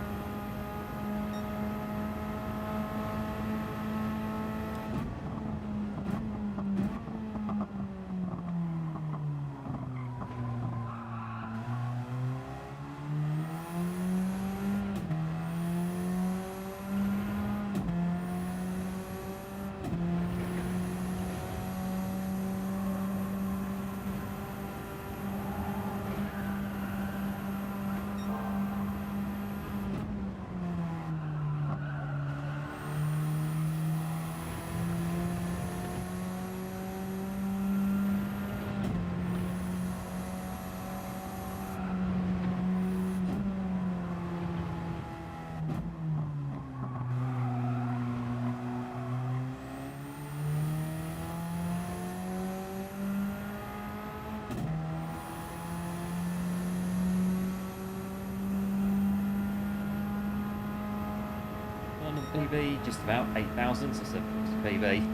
PB, just about 8,000, so it's a PB.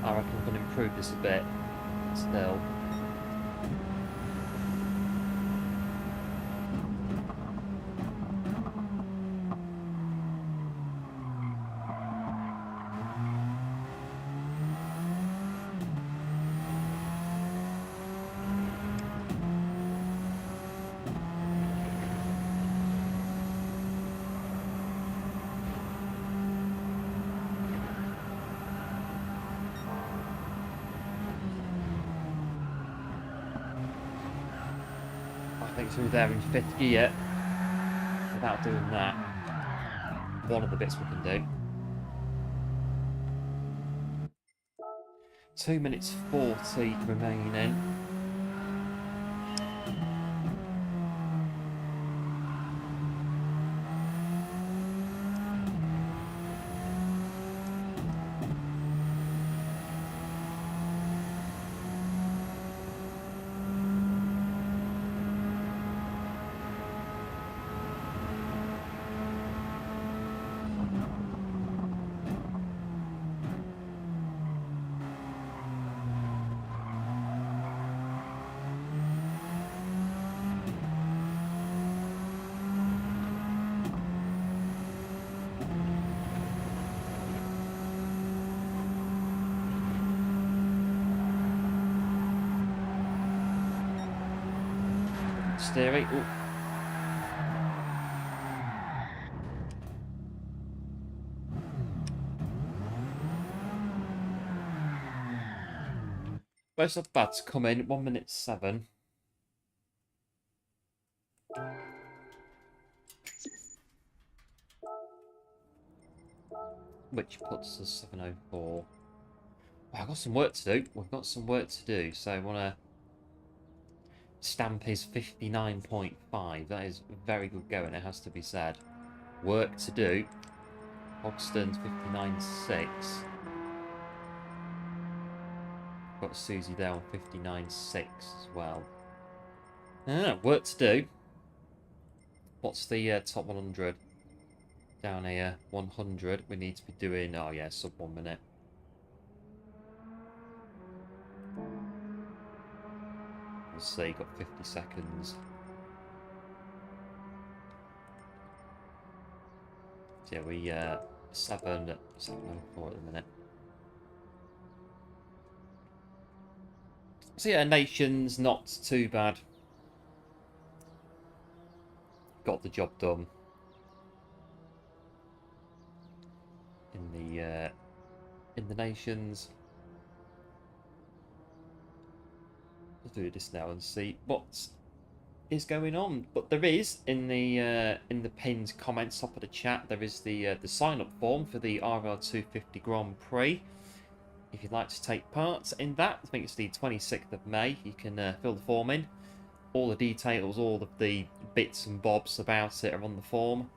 I reckon I'm going to improve this a bit still. I think through there in 5th gear without doing that. One of the bits we can do. 2 minutes 40 remaining. steery. Ooh. Where's the bad to come in? 1:07. Which puts us 7:04. Well, I've got some work to do. We've got some work to do. So I want to stamp is 59.5. That is very good going, it has to be said. Work to do. Hogston's 59.6. Got Susie there on 59.6 as well. Work to do. What's the top 100? Down here, 100. We need to be doing, oh yeah, sub 1 minute. We'll see, got 50 seconds. So yeah, we 7:04 at the minute. So yeah, nations not too bad. Got the job done. In the nations. Let's do this now and see what is going on. But there is in the pinned comments top of the chat, there is the sign up form for the RR250 Grand Prix. If you'd like to take part in that, I think it's the 26th of May. You can fill the form in. All the details, all of the bits and bobs about it are on the form.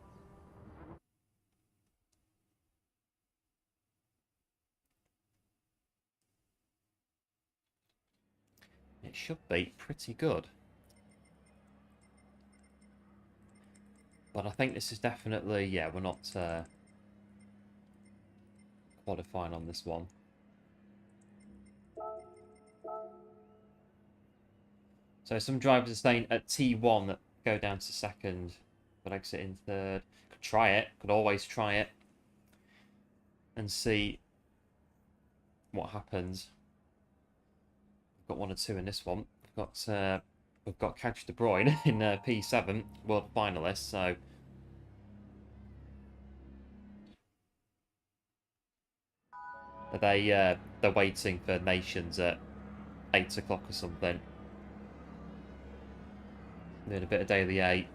It should be pretty good. But I think this is definitely, yeah, we're not qualifying on this one. So some drivers are staying at T1 that go down to second, but exit in third. Could try it, could always try it and see what happens. We've got 1 or 2 in this one. We've got Catch De Bruyne in P7, world finalist, so they're waiting for nations at 8 o'clock or something. Doing a bit of daily 8.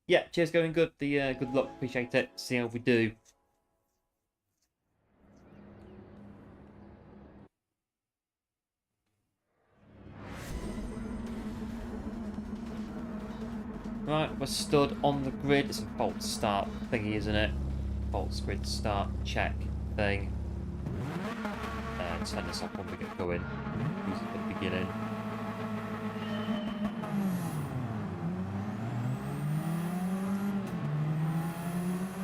Yeah, cheers, going good. The good luck, appreciate it. See how we do. Right, we're stood on the grid. It's a fault start thingy, isn't it? Fault grid start check thing. Turn this off when we get going. Music at the beginning.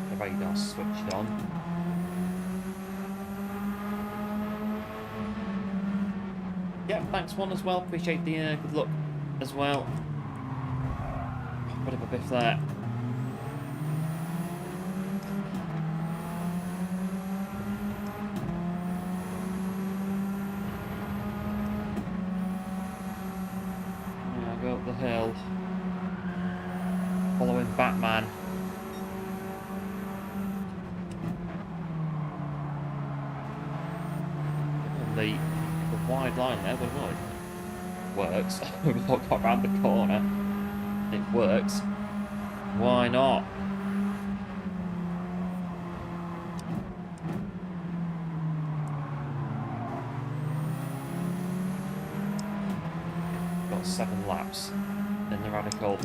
The radar switched on. Yeah, thanks one as well. Appreciate the good luck as well. Bit of a biff there. Yeah, go up the hill. Following Batman. On the wide line there, but it works. We've all got around the corner. It works. Why not? Got 7 laps in the radical.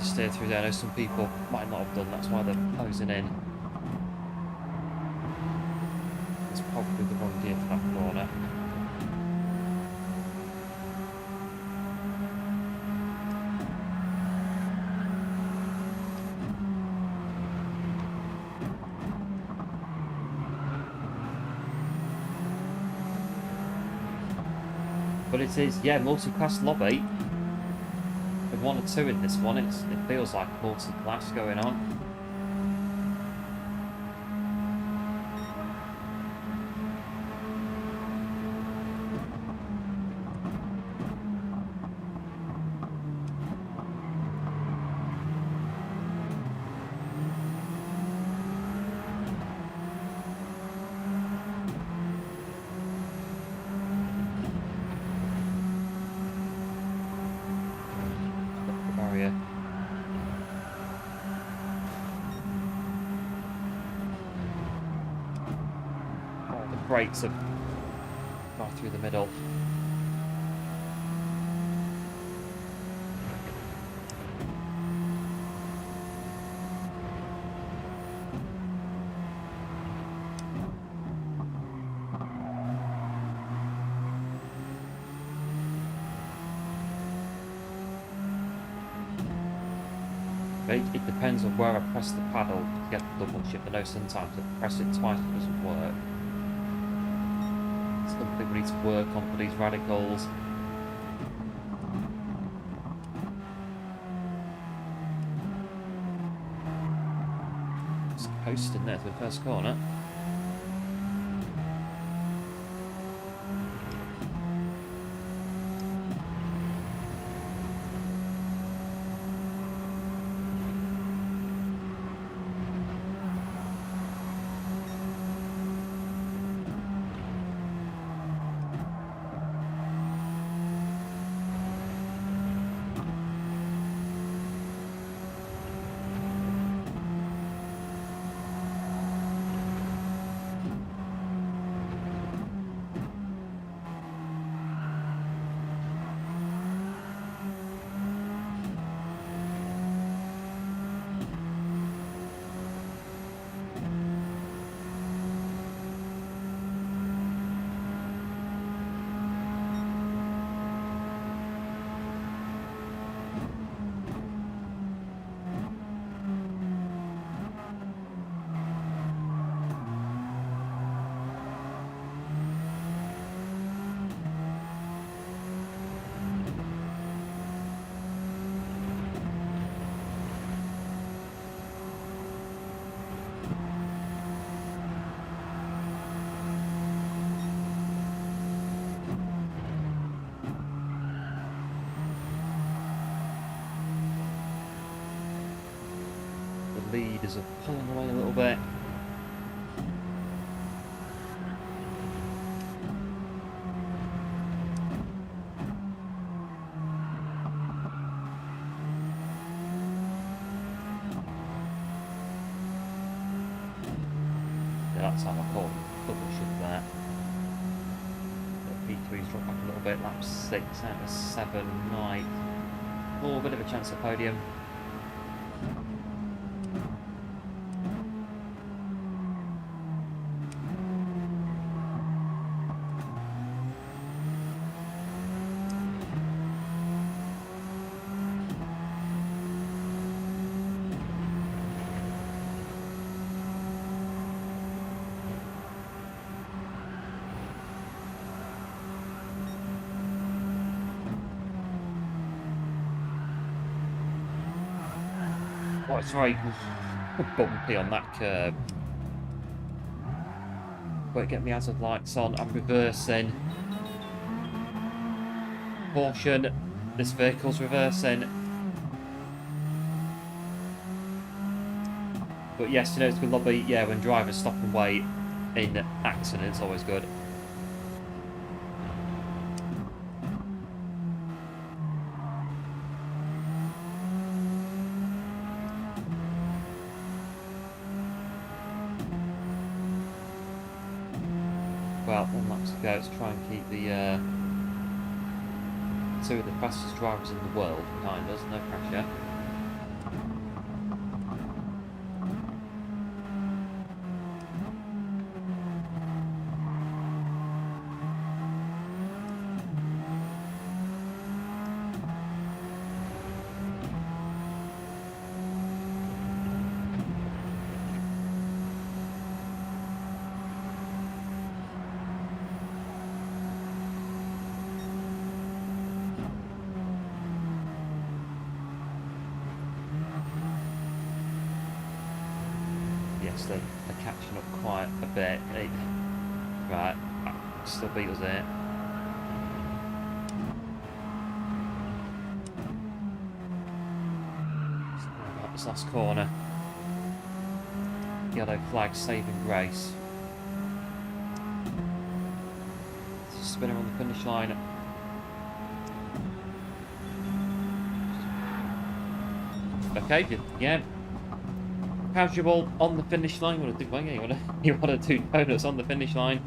Steer through there. I know some people might not have done, that's why they're closing in. It's probably the wrong gear for that corner. But it is, yeah, multi-class lobby. With 1 or 2 in this one, it feels like multi-class going on. Brakes have gone through the middle. It depends on where I press the paddle to get the double shift. I know sometimes if I press it twice it doesn't work. Something we need to work on for these radicals. Just coasting there to the first corner. Leaders are pulling away a little bit. Yeah, that's how I call it. Double shift there. P3's dropped back a little bit. Lap 6 out of 7. Right. Oh, a bit of a chance of podium. Oh, it's right bumpy on that curb. But get me hazard lights on. I'm reversing. Caution. This vehicle's reversing. But yes, you know, it's good lobby. Yeah, when drivers stop and wait in accidents, always good. Well, 1 lap to go. Let's try and keep the 2 of the fastest drivers in the world behind us. No pressure. they're catching up quite a bit. Right, still beat us here. About this last corner. Yellow flag saving grace. Spinner on the finish line. Okay, yeah. Casual on the finish line. You want to do donuts on the finish line.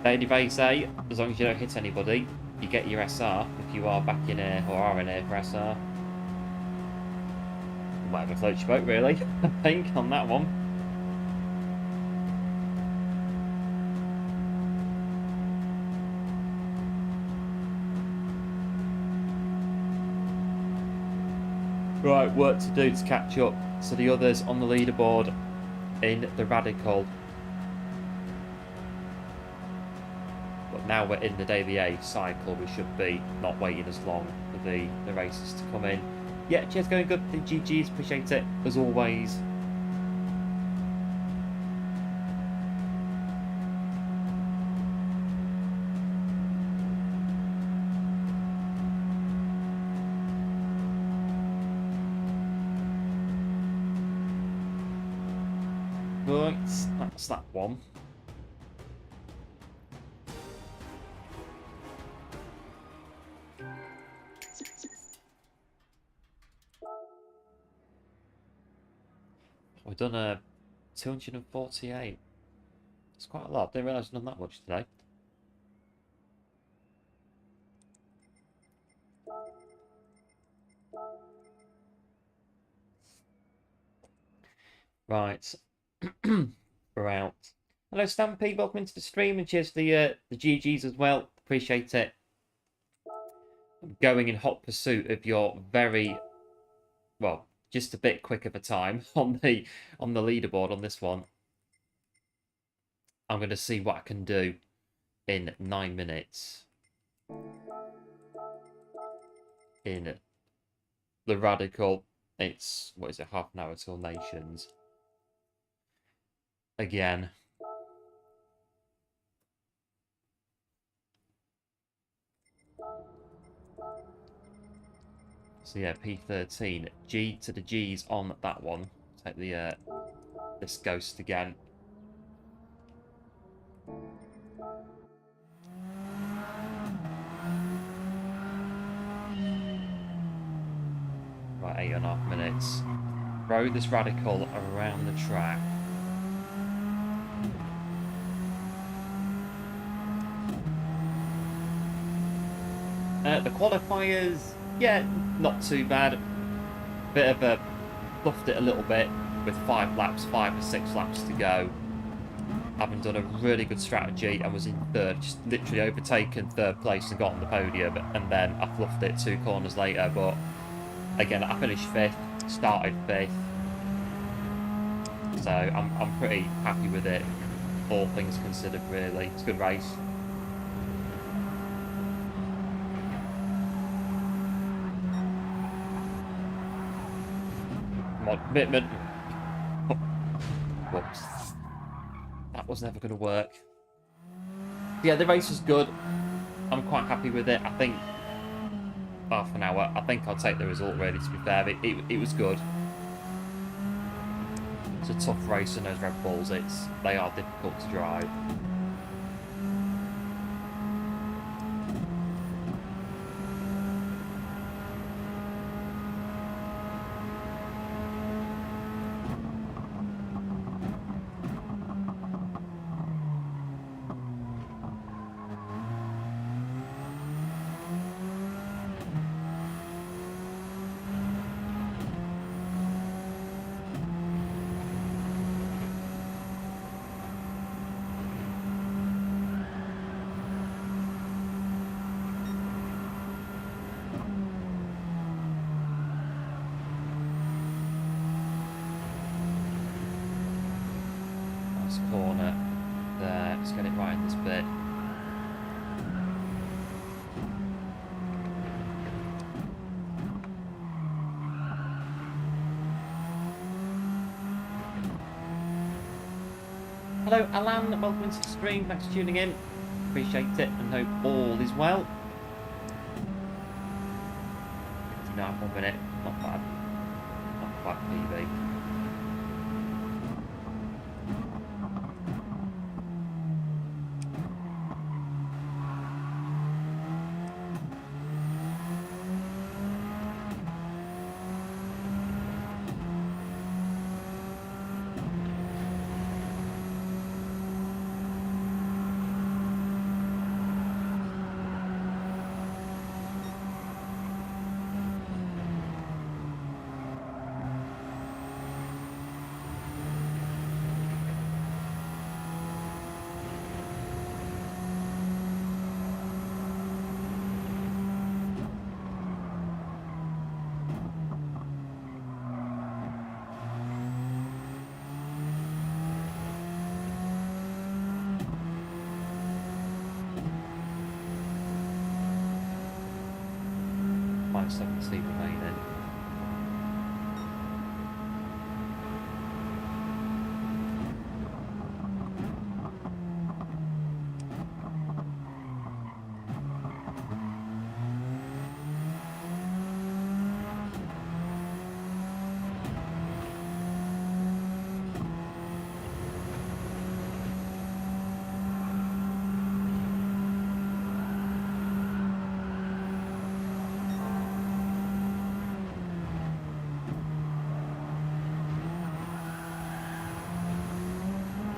Daily race A, as long as you don't hit anybody, you get your SR if you are back in air or are in air for SR. Whatever floats your boat, really. I think on that one. Right, work to do to catch up to the others on the leaderboard in the Radical. But now we're in the Daily A cycle, we should be not waiting as long for the races to come in. Yeah, cheers, going good. The GGs, appreciate it, as always. Right, that's that one. We've done a 248. It's quite a lot. Didn't realise we've done that much today. Right. We're out. Hello Stampede, welcome into the stream, and cheers for the GGs as well. Appreciate it. I'm going in hot pursuit of your very, well, just a bit quick of a time on the leaderboard on this one. I'm going to see what I can do in 9 minutes in the Radical. It's, what is it, half an hour till Nations. Again. So yeah, P13. G to the G's on that one. Take the this ghost again. Right, 8.5 minutes. Row this Radical around the track. The qualifiers, yeah, not too bad. Bit of a fluffed it a little bit with 5 or 6 laps to go. Having done a really good strategy and was in third, just literally overtaken third place and got on the podium, and then I fluffed it 2 corners later. But again, I finished 5th, started 5th, so I'm pretty happy with it, all things considered. Really, it's a good race. Commitment. Whoops. That was never going to work. Yeah, the race was good. I'm quite happy with it. I think half an hour. I think I'll take the result, really, to be fair. It was good. It's a tough race in those Red Bulls. They are difficult to drive. Corner there, let's get it right in this bit. hello Alan, welcome into the stream, thanks for tuning in. Appreciate it and hope all is well. 59 1 minute, not bad. Not quite PB. -17 remaining.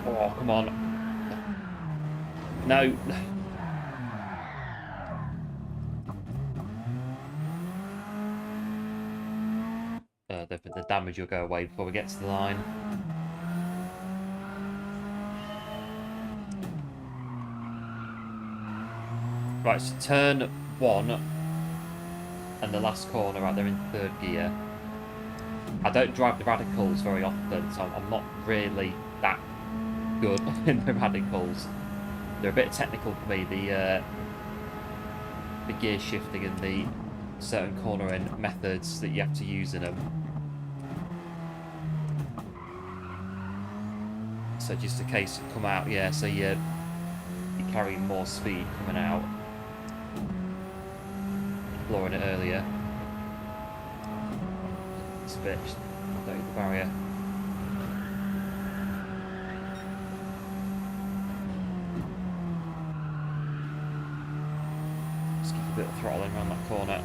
Oh, come on. No. The damage will go away before we get to the line. Right, so turn 1 and the last corner, right, they're in 3rd gear. I don't drive the radicals very often, so I'm not really that good in the radicals. They're a bit technical for me, the gear shifting and the certain cornering methods that you have to use in them. So just in case you come out, yeah, so you're carrying more speed coming out. Exploring it earlier. This bit, don't hit the barrier. Just keep a bit of throttling around that corner.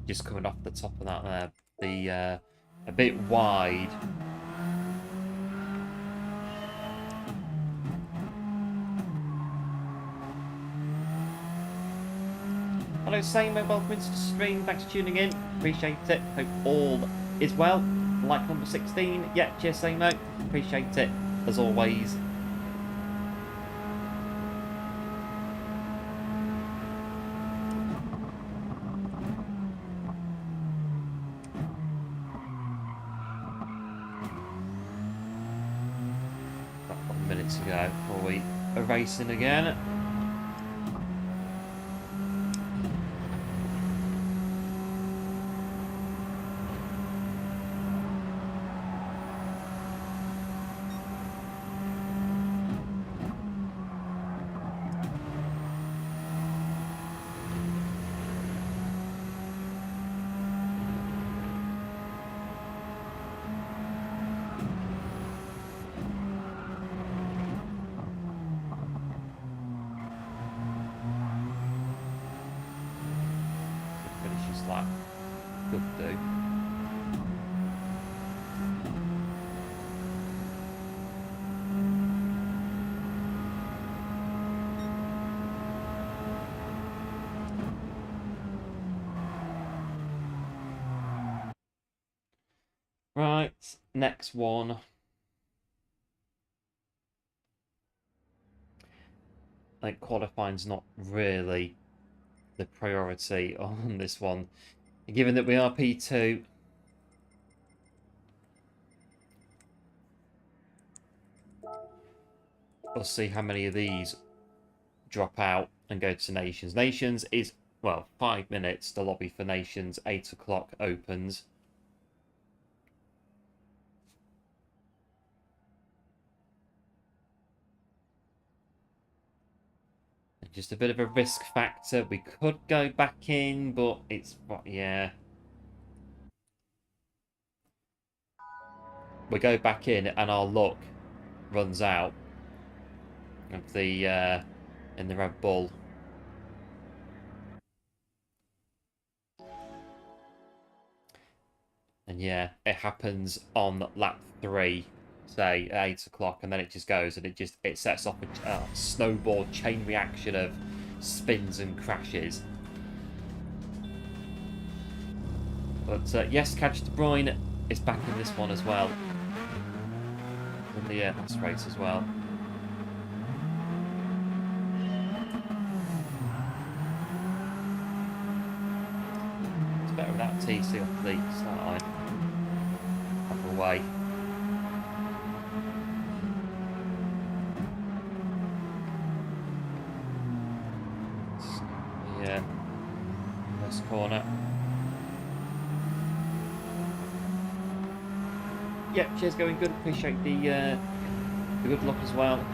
Just coming off the top of that there, the a bit wide. Hello, Samo. Welcome into the stream. Thanks for tuning in. Appreciate it. Hope all is well. Like number 16. Yeah, cheers, Samo. Appreciate it, as always. About 5 minutes ago before we are racing again. That could do. Right, next one. I think qualifying's not really the priority on this one. Given that we are P2, we'll see how many of these drop out and go to Nations. Nations is, well, 5 minutes. The lobby for Nations, 8 o'clock opens. Just a bit of a risk factor. We could go back in, but it's, yeah. We go back in and our luck runs out of the in the Red Bull. And yeah, it happens on lap 3, say at 8 o'clock, and then it just goes and it sets off a snowball chain reaction of spins and crashes. But yes, Catch De Bruyne is back in this one as well. In the last race as well. It's better without TC off the start line. Out of the way. Yeah. First corner. Yep, cheers, going good. Appreciate the good luck as well.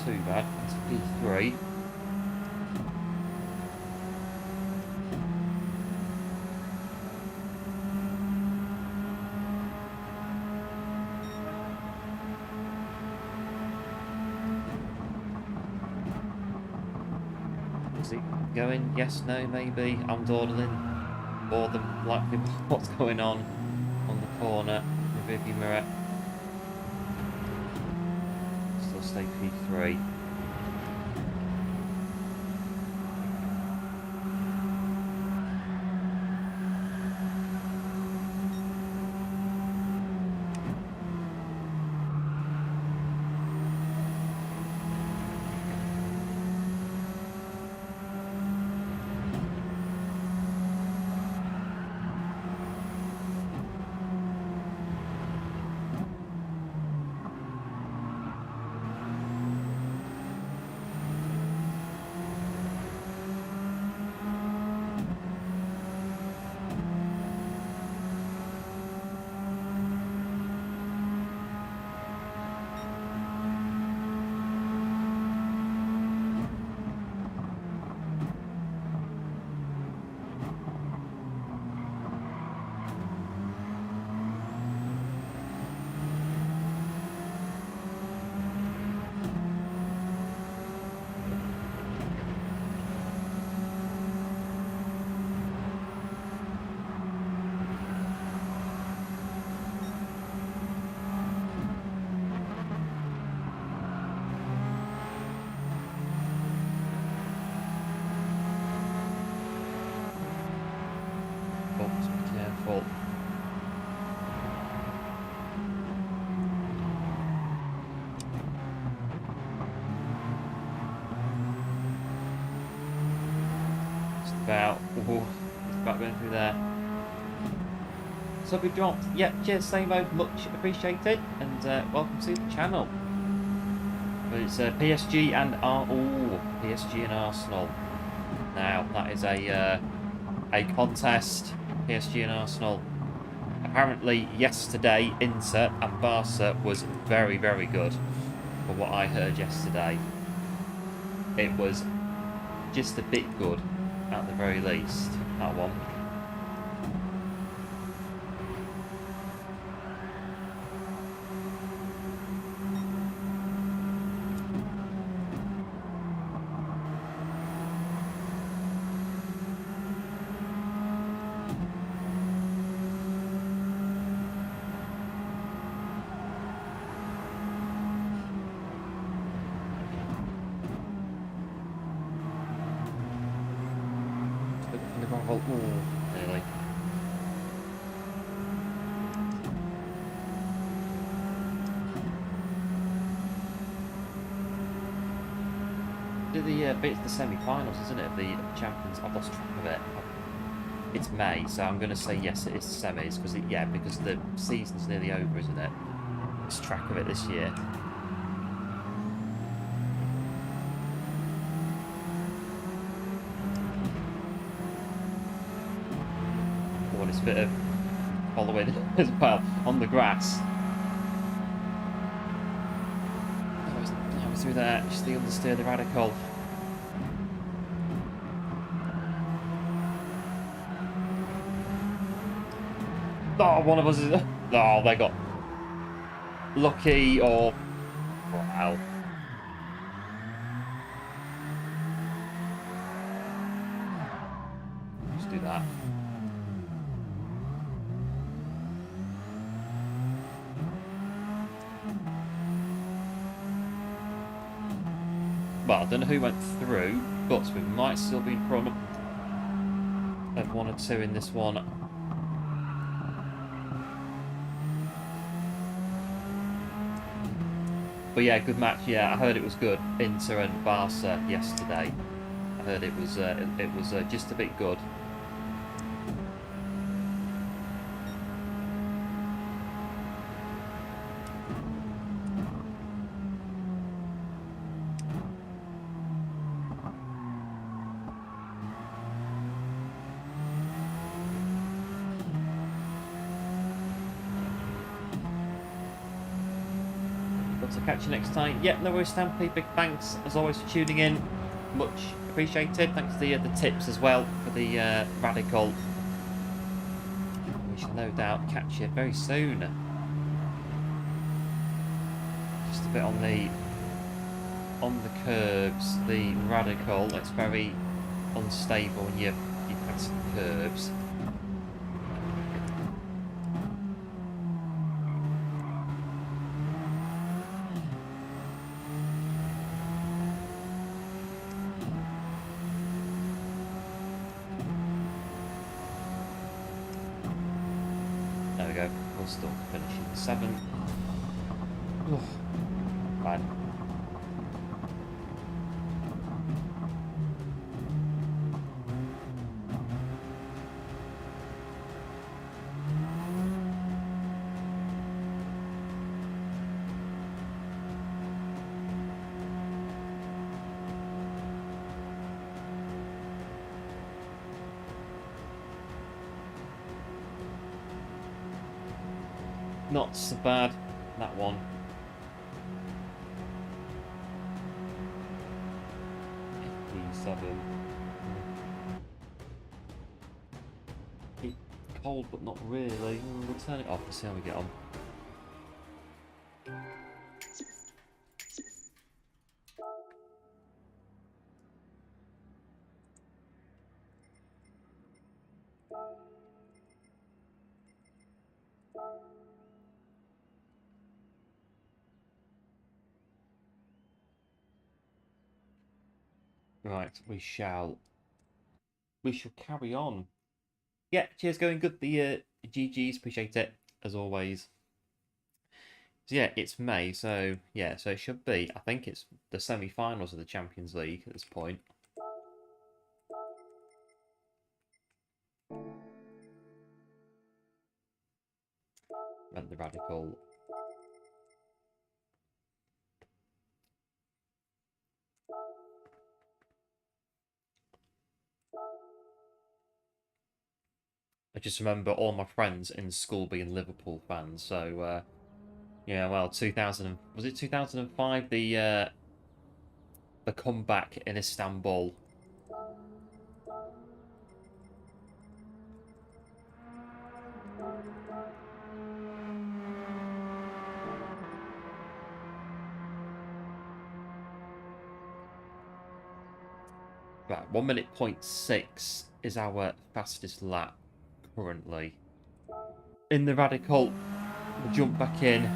Too bad. It's P3. Is it going? Yes, no, maybe. I'm dawdling more than likely what's going on the corner. The rearview mirror. Still stay P3. Careful. Just about going through there. So we dropped. Yeah, cheers, Samo, much appreciated, and welcome to the channel. But it's PSG and PSG and Arsenal. Now that is a contest. PSG and Arsenal. Apparently yesterday, Inter and Barca was very, very good. From what I heard yesterday, it was just a bit good, at the very least. That one. Nearly. It's the semi-finals, isn't it? Of the Champions. I've lost track of it. It's May, so I'm going to say yes, it is semis because because the season's nearly over, isn't it? Lost track of it this year. It's a bit of following as well on the grass. I was through there, just the understeer, the radical. Oh, one of us is. Oh, they got lucky or. Wow. Just do that. Well, I don't know who went through, but we might still be in front of one or two in this one. But yeah, good match. Yeah, I heard it was good. Inter and Barca yesterday. I heard it was just a bit good. So catch you next time. Yep, no worries, Stampy. Big thanks as always for tuning in. Much appreciated. Thanks for the tips as well for the radical. We shall no doubt catch you very soon. Just a bit on the curves. The radical. It's very unstable when you pass the curves. There we go. We'll still finishing 7th. Oh, bad. Not so bad, that one. It's cold, but not really. We'll turn it off and see how we get on. Right, we shall carry on. Yeah, cheers, going good. The GGs, appreciate it as always. So yeah, it's May, so yeah, so it should be. I think it's the semi-finals of the Champions League at this point. Rent the Radical. I just remember all my friends in school being Liverpool fans, so yeah, well, 2000 was it 2005? The comeback in Istanbul. Right, 1 minute 0.6 is our fastest lap currently. In the Radical, we'll jump back in.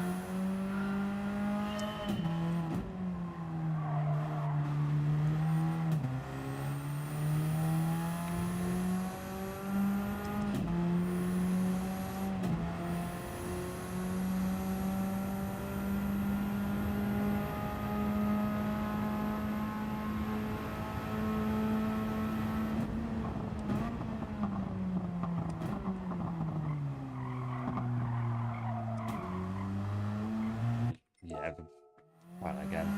Yeah, right again.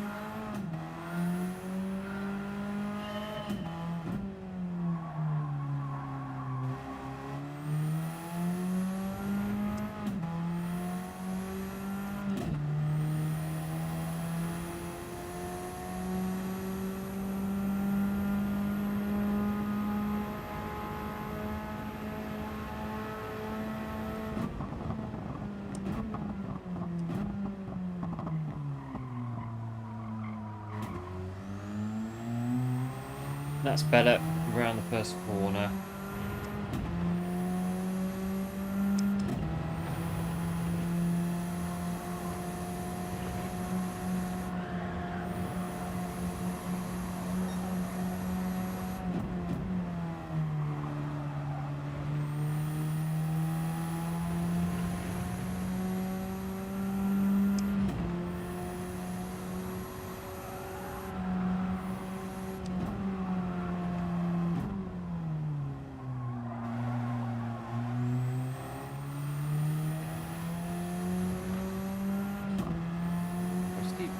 That's better around the first corner.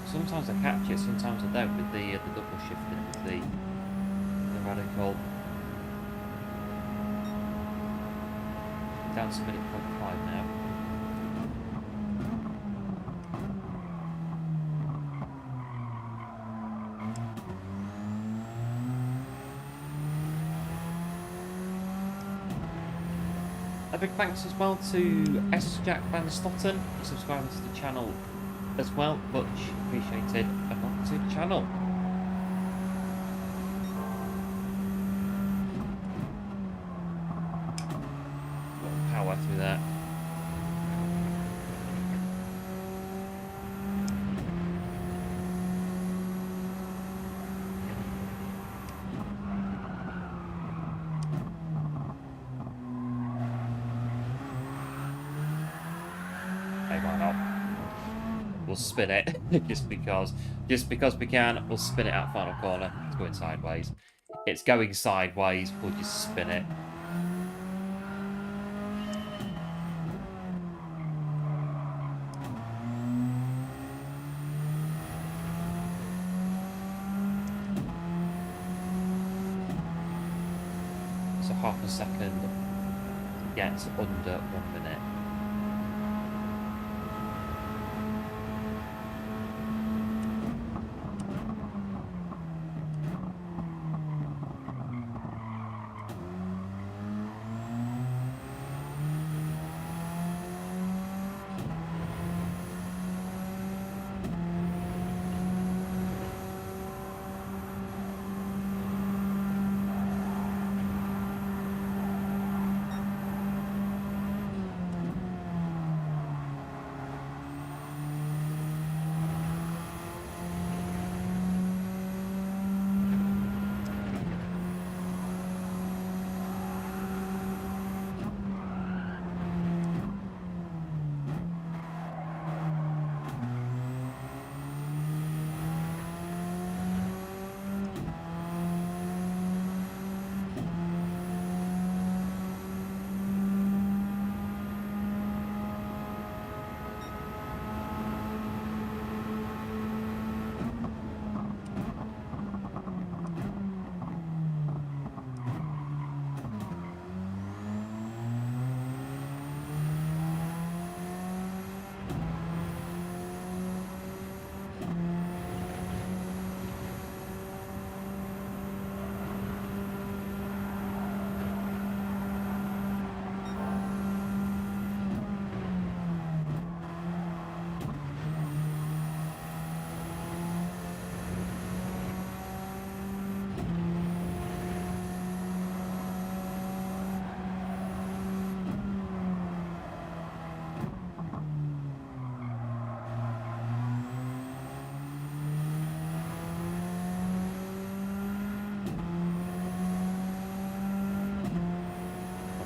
Sometimes I catch it, sometimes I don't with the double shifting with the Radical. Down to minute 0.5 now. A big thanks as well to S. Jack Van Stotten for subscribing to the channel as well, much appreciated. And welcome to the channel. do that. Hey, why not? We'll spin it just because we can. We'll spin it out final corner. It's going sideways. It's going sideways. We'll just spin it. So half a second gets under 1 minute.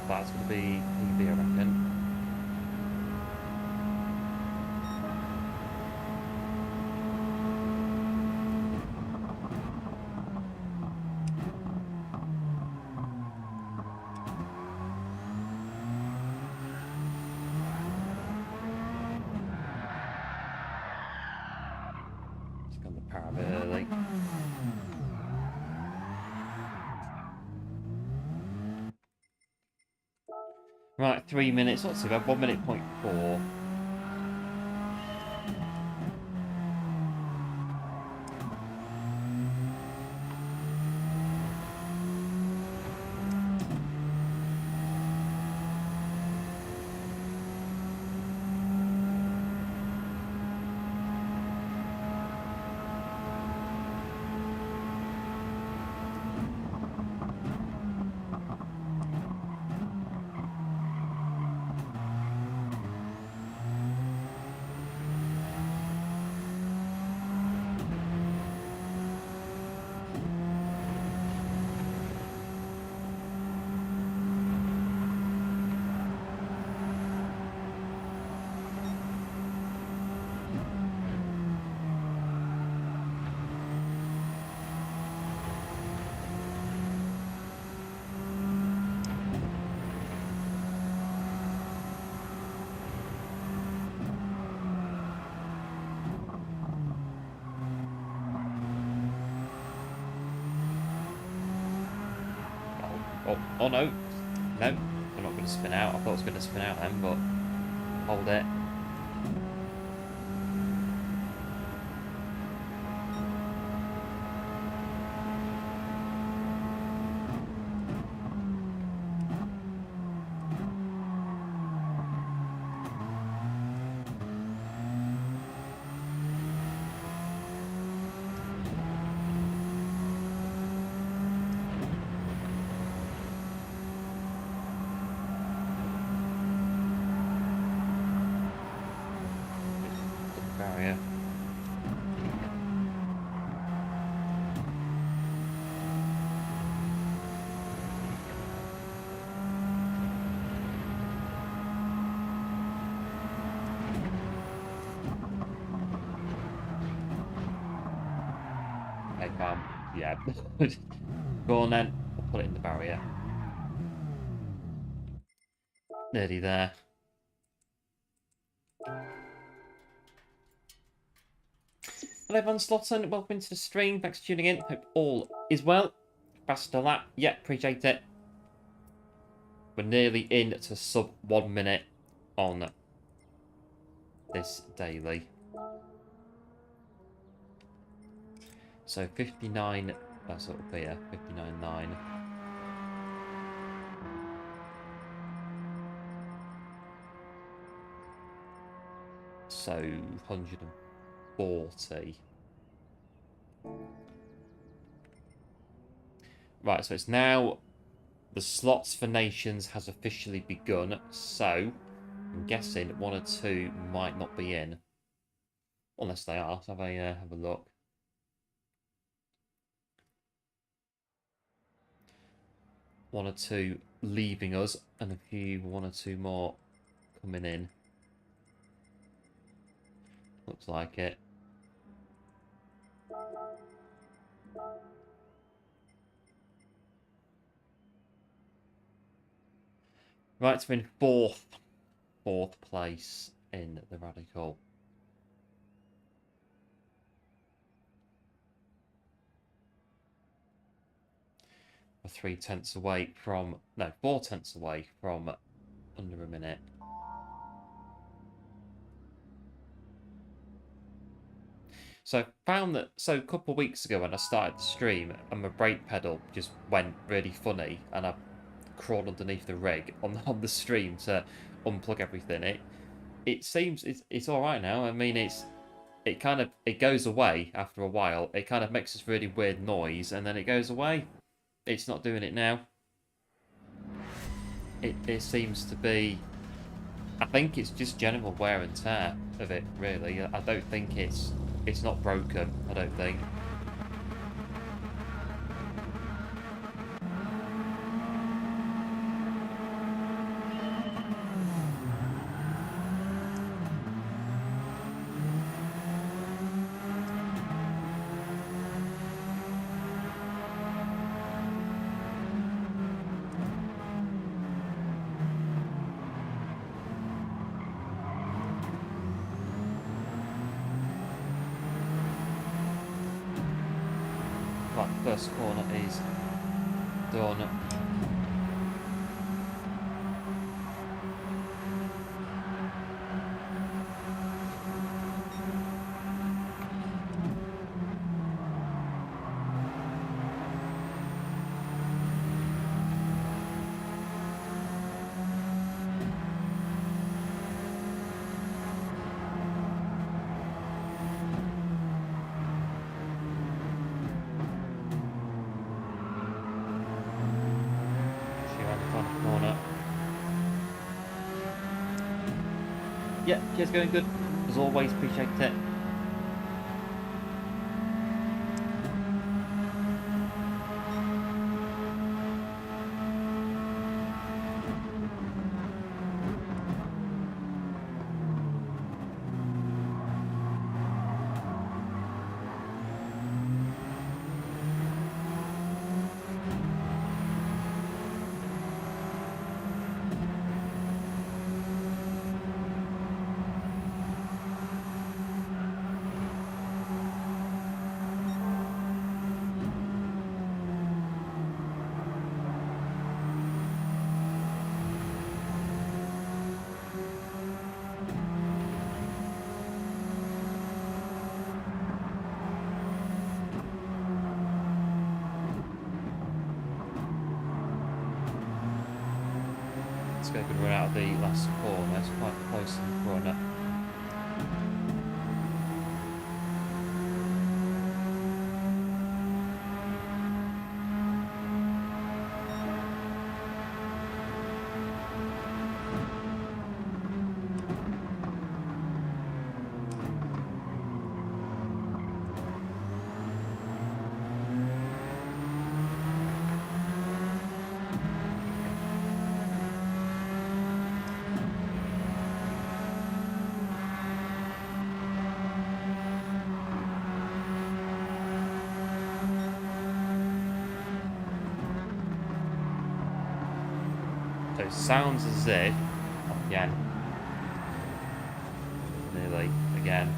That's going to be PB, I reckon. It's gone the power a bit early. Right, 3 minutes. Not too bad. 1 minute point 4. Oh no. No, I'm not going to spin out. I thought it was going to spin out then, but hold it. Yeah. Go on then. We'll put it in the barrier. Nearly there. Hello, Van Slotten. Welcome into the stream. Thanks for tuning in. Hope all is well. Faster lap. Yeah, appreciate it. We're nearly in to sub 1 minute on this daily. So 59, that's up here, 59.9. So 140. Right, so it's now the slots for nations has officially begun. So I'm guessing 1 or 2 might not be in, unless they are. So have a look. One or 2 leaving us, and a few 1 or 2 more coming in. Looks like it. Right, so we're in fourth place in the Radical. We're 3/10 away from, no, 4/10 away from under a minute. So I found that, so a couple of weeks ago when I started the stream, and my brake pedal just went really funny, and I crawled underneath the rig on the stream to unplug everything. It seems it's all right now. I mean, it goes away after a while. It kind of makes this really weird noise, and then it goes away. It's not doing it now. It seems to be, I think it's just general wear and tear of it, really. I don't think it's not broken, I don't think. First corner is done. Yeah, cheers, going good. As always, appreciate it. Let's go good run out of the last corner. It's quite close to the corner. So it sounds as if, again, nearly, again.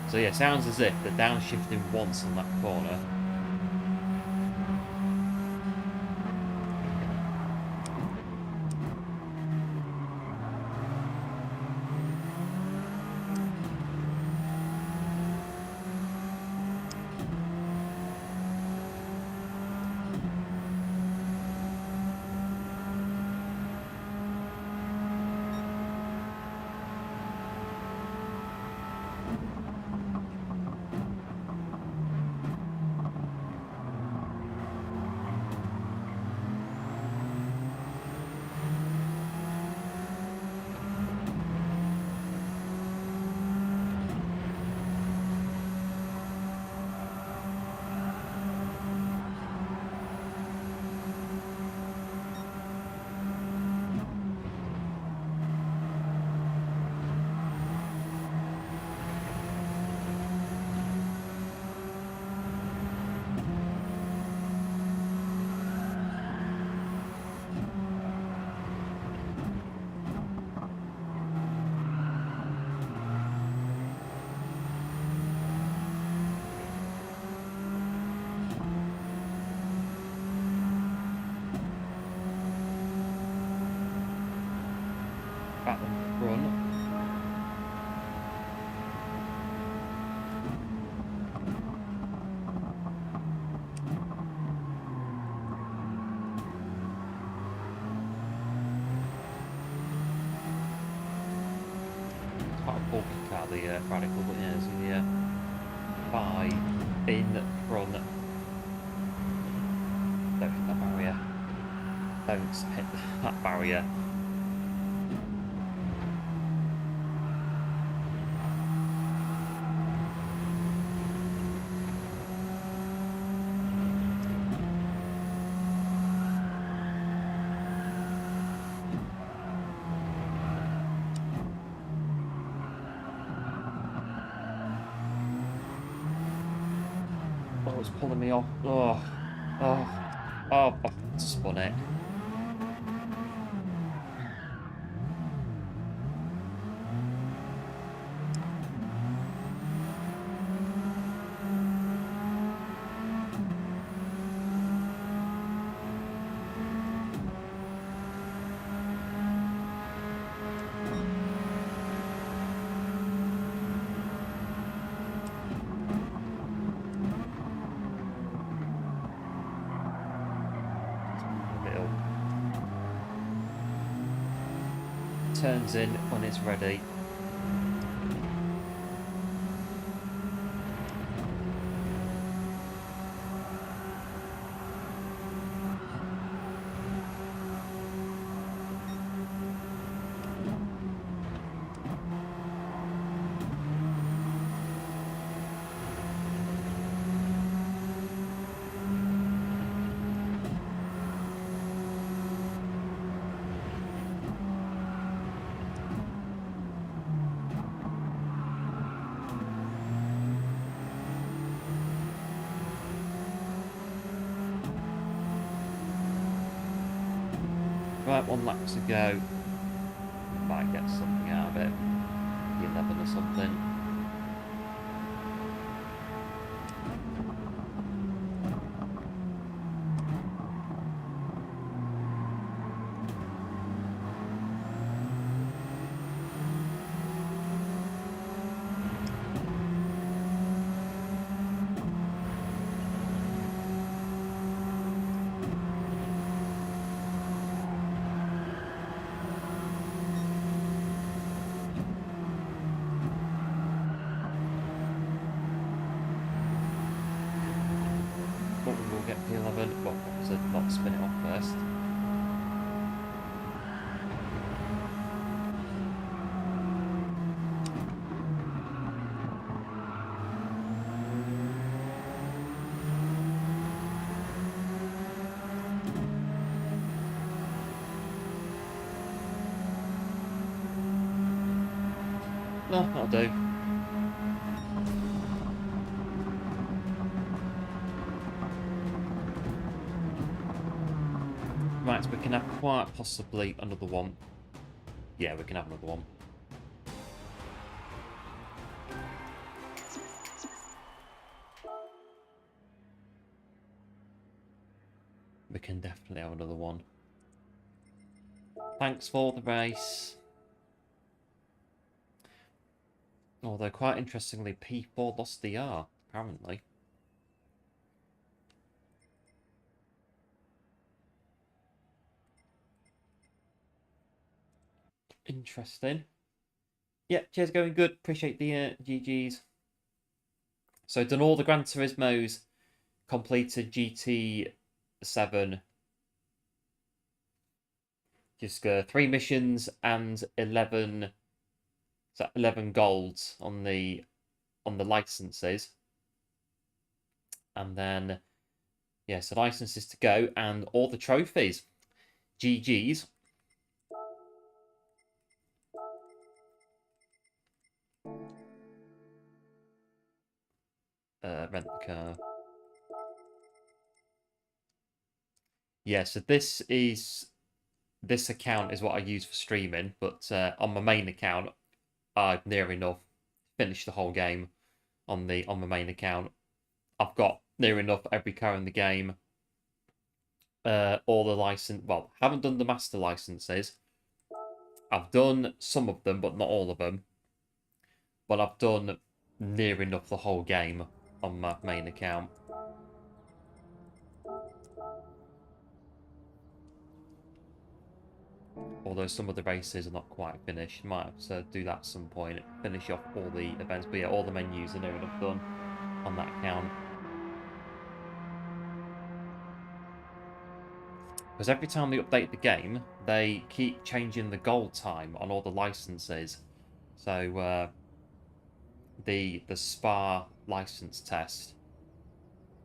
So yeah, sounds as if they're downshifting once on that corner. Back on the front. Quite a bulky car, the Radical, but yeah, see the 5 in front. Don't hit that barrier. Don't hit that barrier. Oh, it's pulling me off. Oh, spun it. Turns in when it's ready. Right, 1 lap to go. Might get something out of it. 11 or something. Get P11, well, so not spin it off first. No, that'll do. Right, so we can have quite possibly another one. Yeah, we can have another one. We can definitely have another one. Thanks for the race. Although, quite interestingly, P4 lost the R, apparently. Interesting. Yeah, cheers, going good. Appreciate the GGs. So, done all the Gran Turismos, completed GT7. Just 3 missions and 11 golds on the licenses. And then yeah, so licenses to go and all the trophies. GGs. Rent the car. Yeah, so this account is what I use for streaming, but on my main account, I've near enough finished the whole game on my main account. I've got near enough every car in the game. All the license. Well, haven't done the master licenses. I've done some of them, but not all of them. But I've done near enough the whole game on my main account. Although some of the races are not quite finished. Might have to do that at some point. Finish off all the events. But yeah, all the menus are near enough done on that account. Because every time they update the game, they keep changing the gold time on all the licenses. So the Spa license test,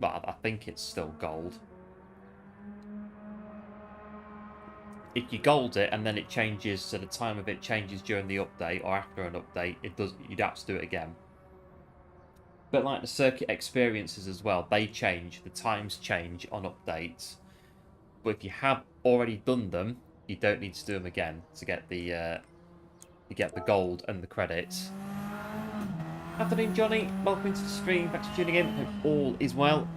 but I think it's still gold. If you gold it and then it changes, so the time of it changes during the update or after an update, you'd have to do it again. But like the circuit experiences as well, they change, the times change on updates. But if you have already done them, you don't need to do them again to get the gold and the credits. Afternoon, Johnny. Welcome to the stream. Thanks for tuning in. Hope all is well.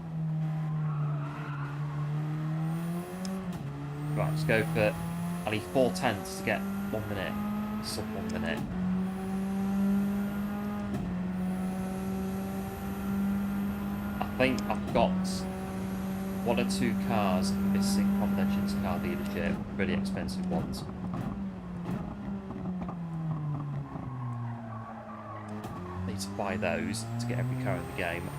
Right, let's go for... I need 4/10 to get 1 minute. Sub 1 minute. I think I've got 1 or 2 cars missing from Legends car dealership. Really expensive ones. Need to buy those to get every car in the game.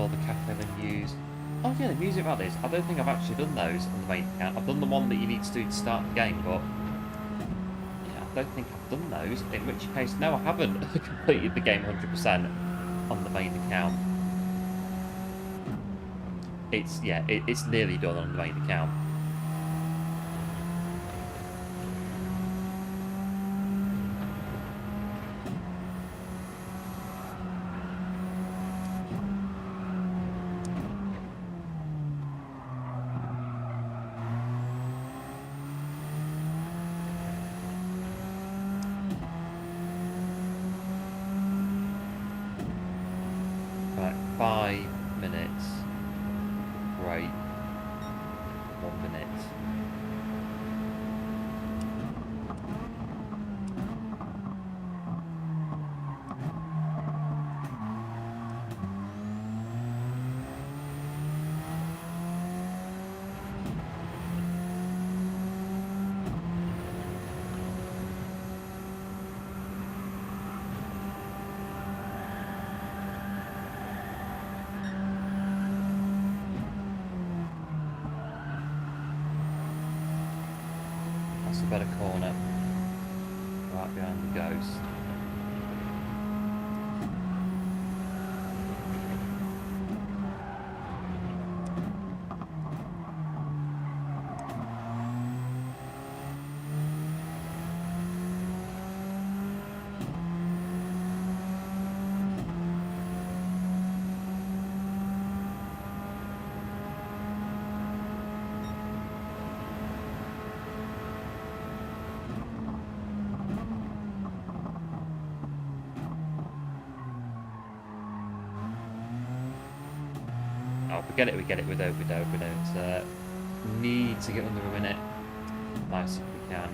all the cafe menus. Oh yeah, the music values. I don't think I've actually done those on the main account. I've done the one that you need to do to start the game, but yeah, I don't think I've done those. In which case, no, I haven't completed the game 100% on the main account. It's nearly done on the main account. Right, 5 minutes. Great. 1 minute. That's a better corner. Right behind the ghost. Oh, we get it, we don't. Need to get under a minute. Nice if we can.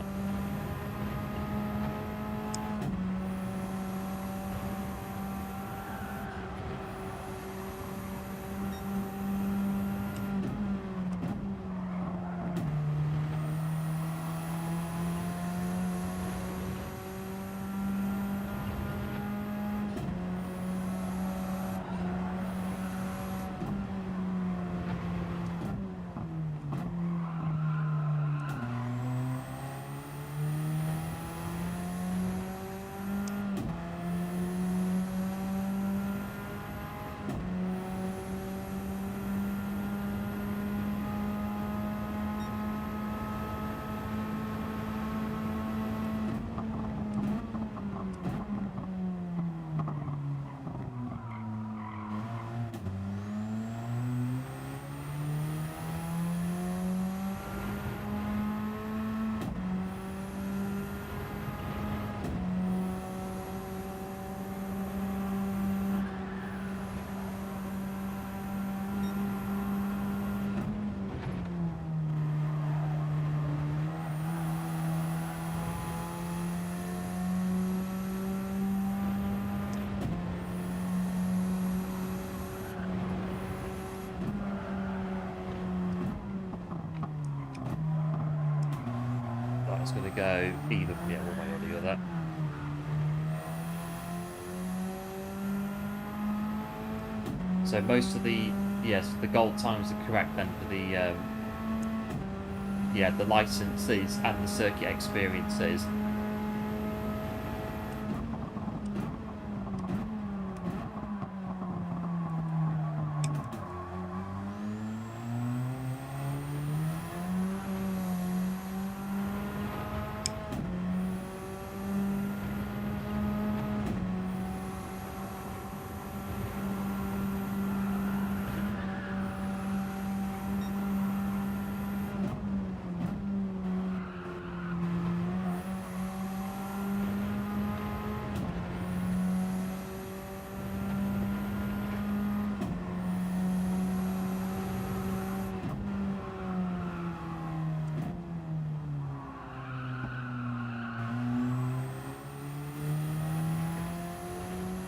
That's going to go either one way or the other. So most of the the gold times are correct then for the the licenses and the circuit experiences.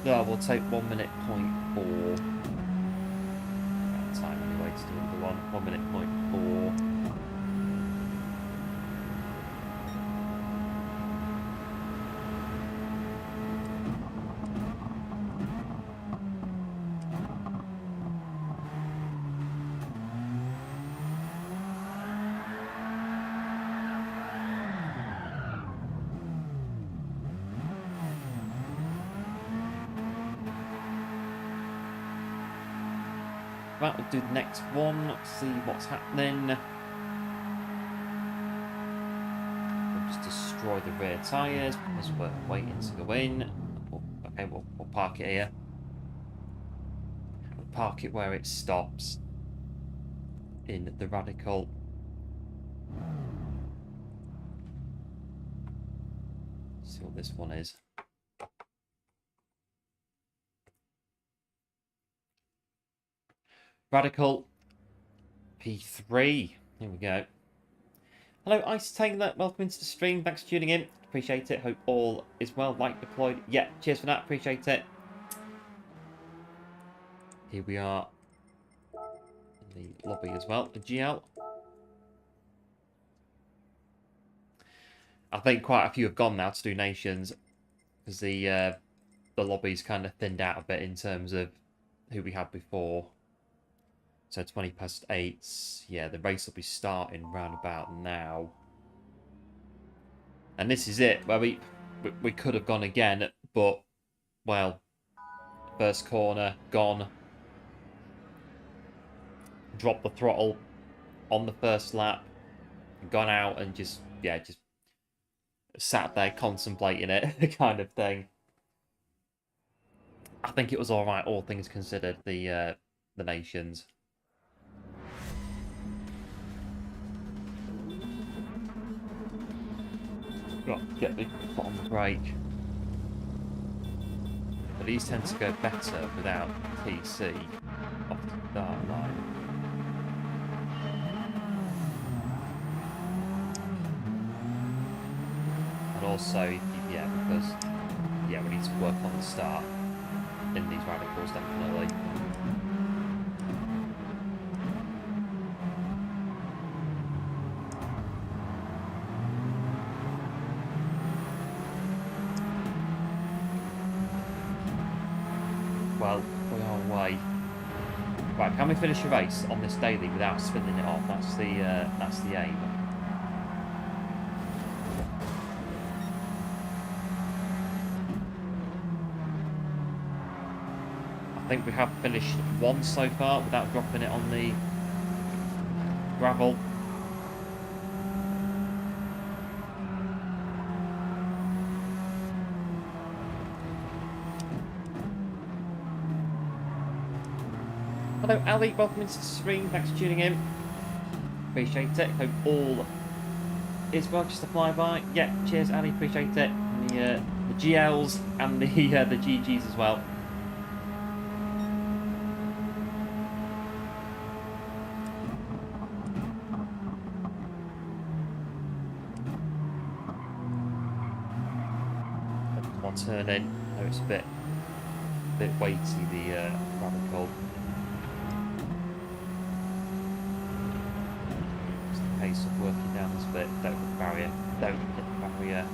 No, we'll take 1 minute point 4. That time anyway to do the 1 minute point 4. Right, we'll do the next one, see what's happening. We'll just destroy the rear tyres because we're waiting to go in. Okay, we'll park it here. We'll park it where it stops in the radical. Let's see what this one is. Radical P3. Here we go. Hello, Ice Taylor. Welcome into the stream. Thanks for tuning in. Appreciate it. Hope all is well. Like deployed. Yeah, cheers for that. Appreciate it. Here we are in the lobby as well. The GL. I think quite a few have gone now to do nations because the lobby's kind of thinned out a bit in terms of who we had before. So 8:20. Yeah, the race will be starting round about now. And this is it, where we could have gone again, but, well, first corner, gone. Dropped the throttle on the first lap. Gone out and just sat there contemplating it, kind of thing. I think it was alright, all things considered, the nations. Got to get the foot on the brake. But these tend to go better without TC off the start line. And also, yeah, because we need to work on the start in these radicals, definitely. Well, we are away. Right, can we finish a race on this daily without spinning it off? That's the aim. I think we have finished one so far without dropping it on the gravel. Hello Ali, welcome into the stream, thanks for tuning in. Appreciate it, hope all is well, just a flyby. Yeah, cheers Ali, appreciate it. And the GLs and the GGs as well. One turn in, oh, it's a bit weighty, the radical. Pace of working down this bit. Don't hit the barrier. Don't hit the barrier.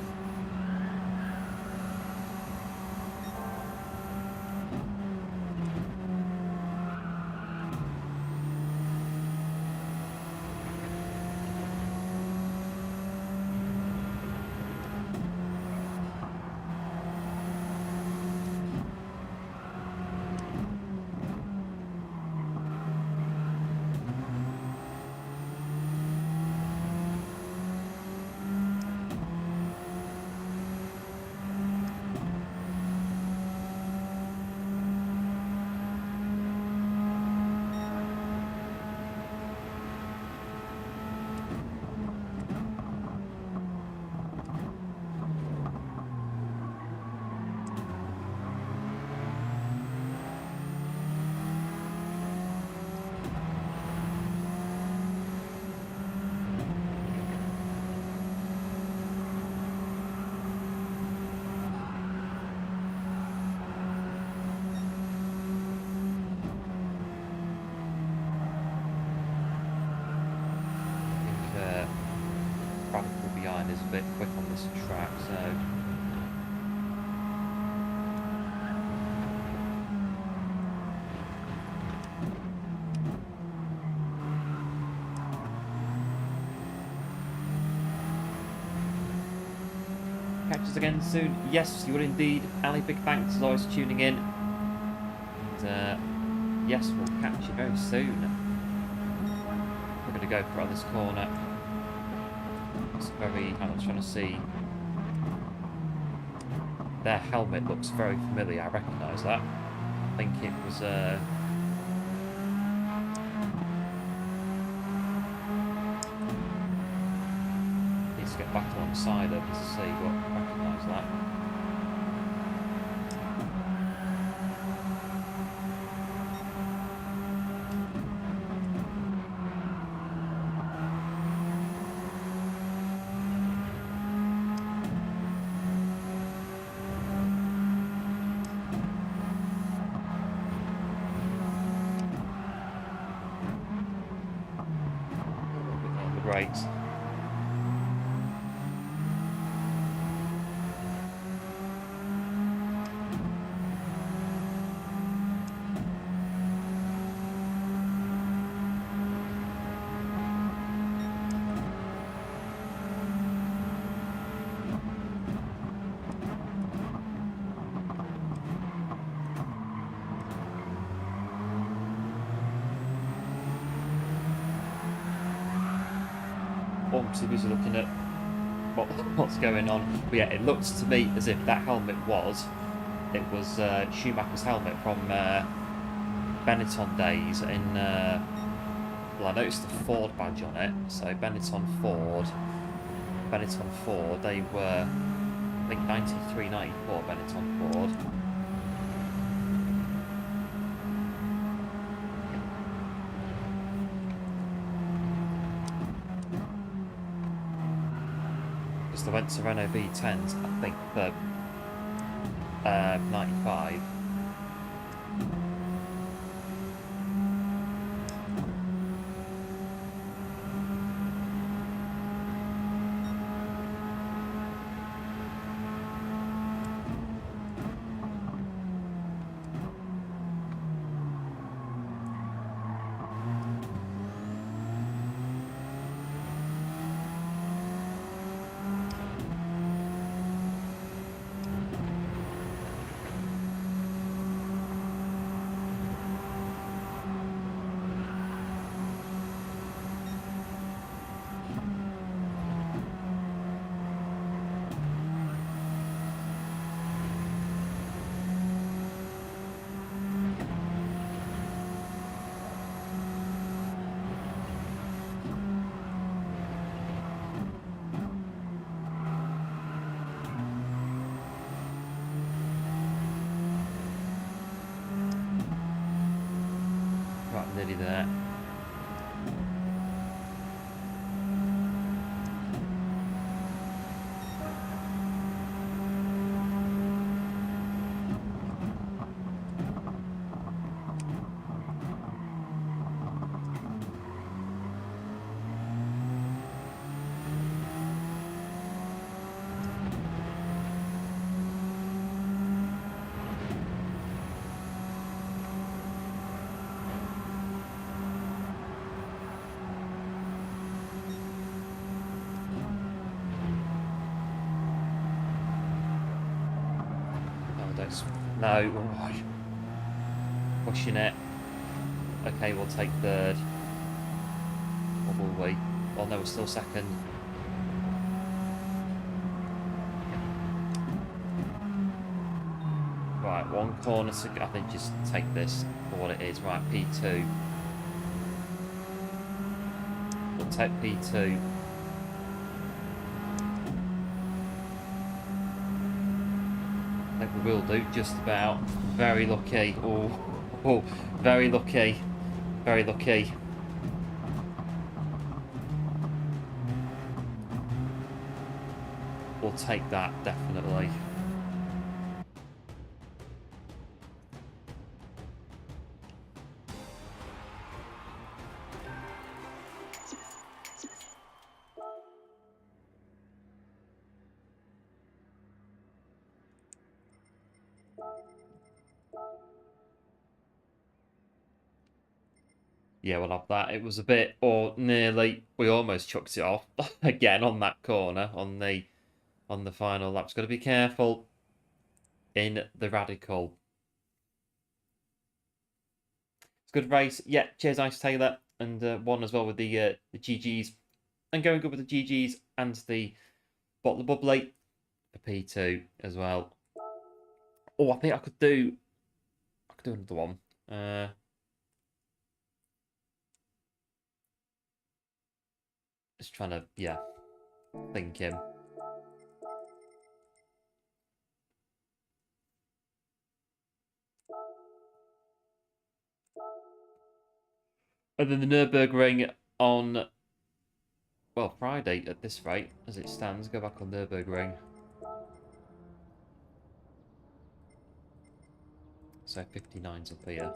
Is a bit quick on this track, so catch us again soon. Yes, you will indeed. Ali, big thanks as always tuning in. And, yes, we'll catch you very soon. We're going to go for it on this corner. It's very... I'm trying to see. Their helmet looks very familiar. I recognise that. I think it was... Needs to get back alongside them to see what I recognise that. Great. I'm too busy looking at what's going on. But yeah, it looks to me as if that helmet was Schumacher's helmet from Benetton days in well, I noticed the Ford badge on it, so Benetton Ford, they were, I think, 93, 94 Benetton Ford. I went to Renault V10s, I think, for 95. Nearly there. No, oh, pushing it. Okay, we'll take third. Or will we? Oh no, we're still second. Right, one corner to go. I think just take this for what it is. Right, P2. We'll take P2. I think we will do, just about. Very lucky. Oh, very lucky. Very lucky. We'll take that, definitely. Yeah, we'll have that. It was a bit, or nearly, we almost chucked it off again on that corner on the final lap. Just got to be careful in the radical. It's Good race. Yeah, cheers, Ice Taylor. And one as well with the GGs. And going good with the GGs and the Bottle of Bubbly for P2 as well. Oh, I think I could do another one. Just trying to, yeah, thinking. And then the Nürburgring on, well, Friday at this rate, as it stands. Go back on Nürburgring. So 59's up here.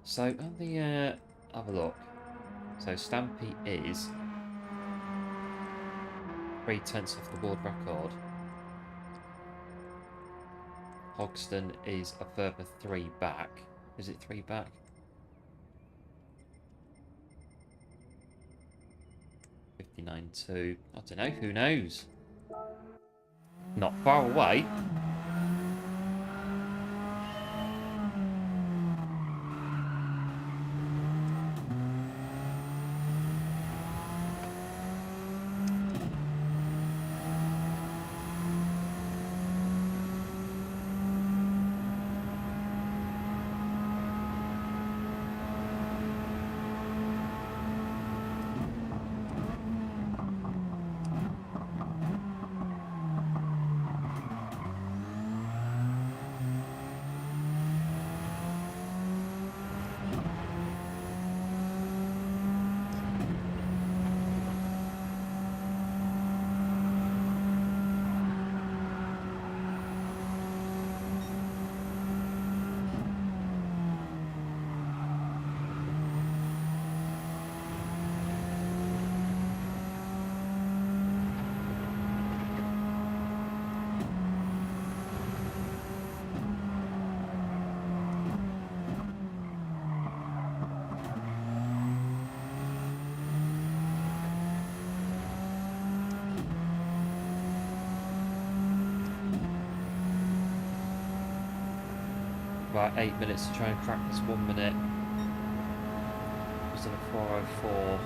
So on the, have a look. So Stampy is 3/10 of the world record. Hogston is a further 3 back. Is it 3 back? .2. I don't know. Who knows? Not far away. About 8 minutes to try and crack this 1 minute. Just on a 4:04.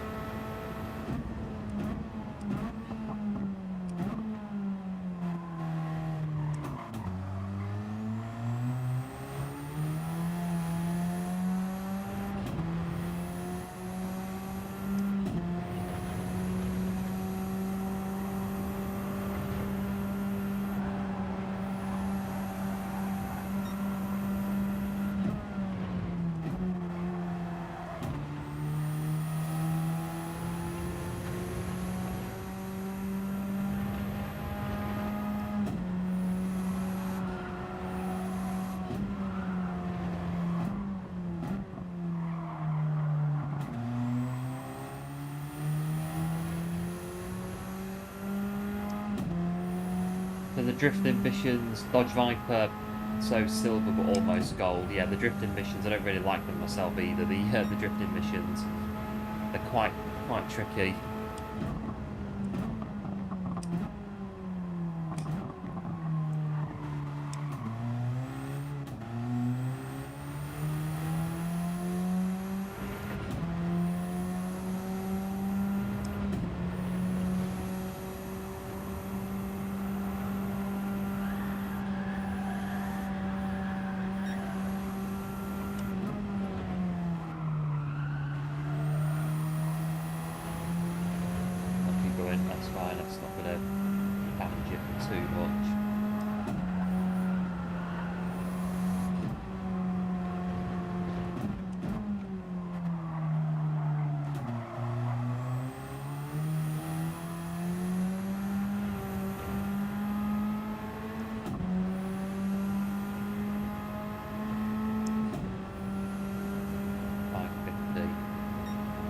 So the Drift Ambitions, Dodge Viper, so silver but almost gold. Yeah, the Drift Ambitions, I don't really like them myself either. The Drift Ambitions, they're quite tricky. That's fine, that's not going to damage it too much.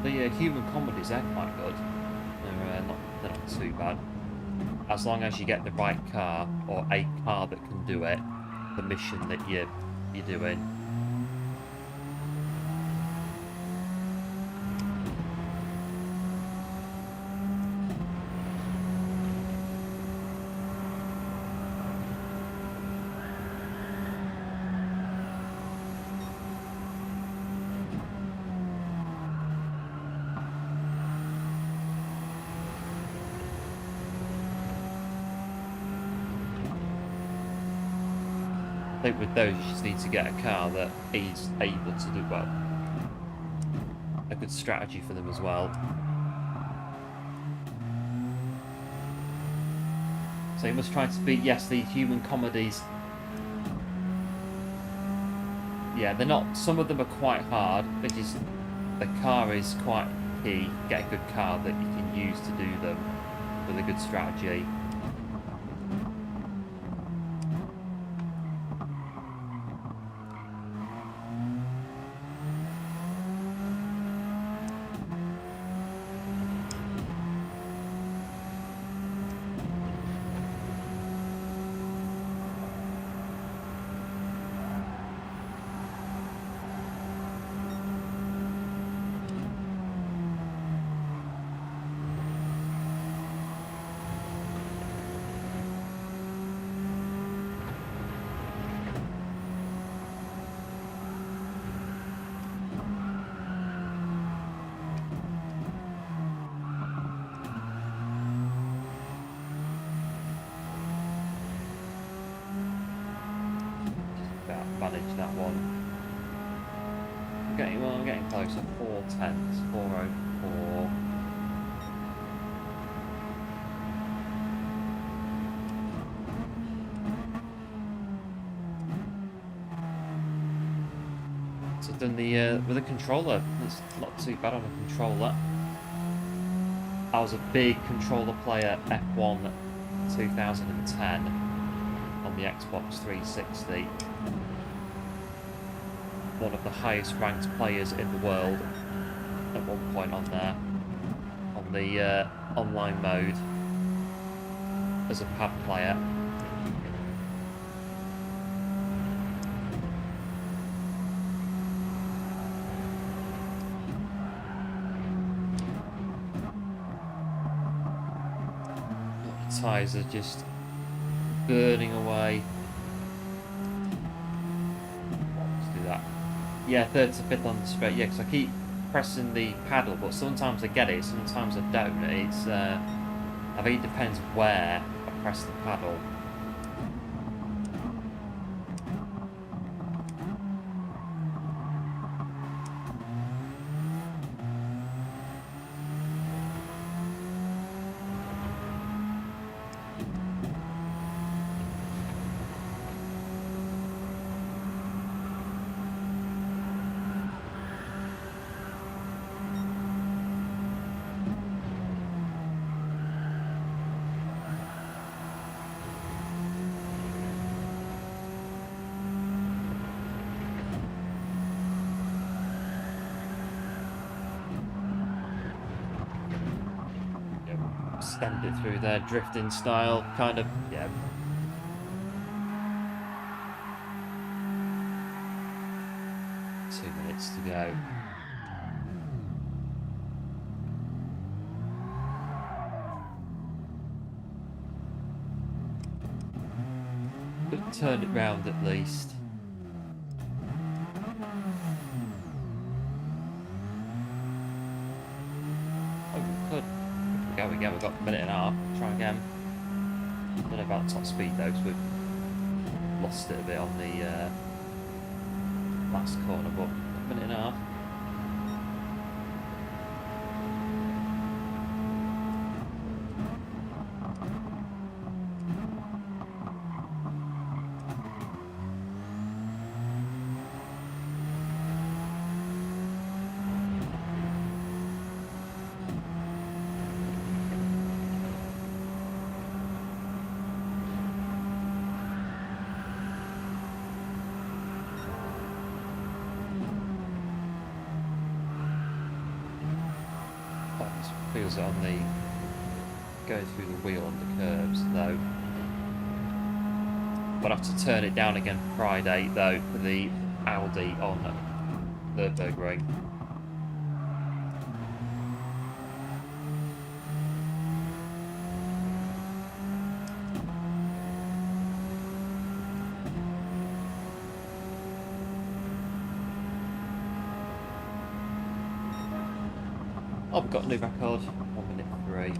The human comedies are quite good. They're not too bad. As long as you get the right car, or a car that can do it, the mission that you're doing. I think with those you just need to get a car that is able to do, well, a good strategy for them as well. So you must try to beat, yes, the human comedies. Yeah, they're not, some of them are quite hard, because the car is quite key. Get a good car that you can use to do them with a good strategy. Manage that one. I'm getting closer. 410s, 404. So I've done the with a controller. It's not too bad on a controller. I was a big controller player F1 2010 on the Xbox 360. One of the highest ranked players in the world at one point on there, on the online mode as a pad player. The tyres are just burning away. Yeah, third to fifth on the straight. Yeah, because I keep pressing the paddle, but sometimes I get it, sometimes I don't. It's I think it depends where I press the paddle. Send it through there, drifting style, kind of, yeah. Two minutes to go. But turned it round at least. Oh, we could. Go again, we've got a minute and a half. Try again. Don't know about top speed though, because we've lost it a bit on the last corner, but a minute and a half. Feels it on the going through the wheel on the curves though. But I have to turn it down again Friday though for the Audi on the Nürburgring. Oh, we've got a new record. 1:03.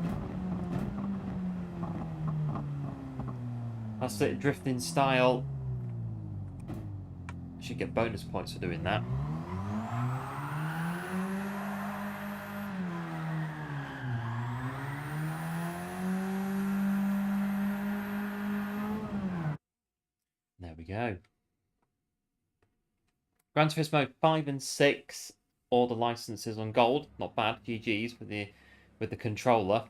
That's it, drifting style. Should get bonus points for doing that. There we go. Gran Turismo 5 and 6, all the licenses on gold. Not bad. GG's with the controller.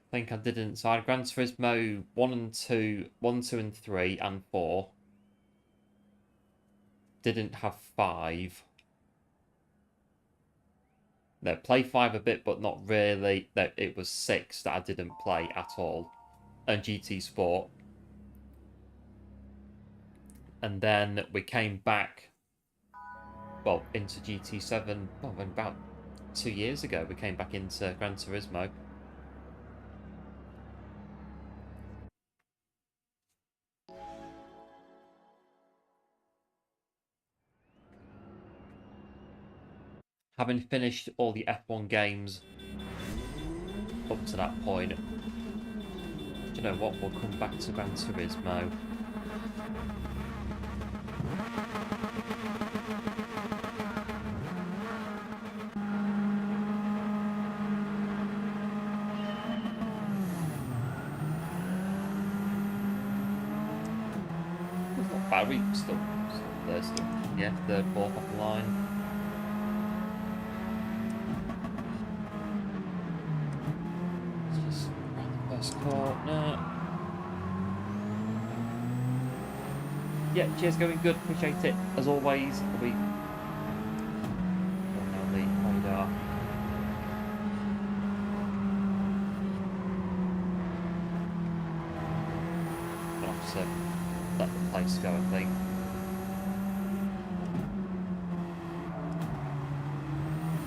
I think I didn't. So I had Gran Turismo 1 and 2, 1, 2 and 3 and 4. Didn't have 5. No, play 5 a bit, but not really. No, it was 6 that I didn't play at all. And GT Sport. And then we came back, well, into GT7, well, about 2 years ago, we came back into Gran Turismo. Having finished all the F1 games up to that point, do you know what? We'll come back to Gran Turismo. It's not bad. We still yeah, third, fourth off the line. Corner. Yeah, cheers, going good. Appreciate it as always. We going down the radar. I'll have to let the place go, I think.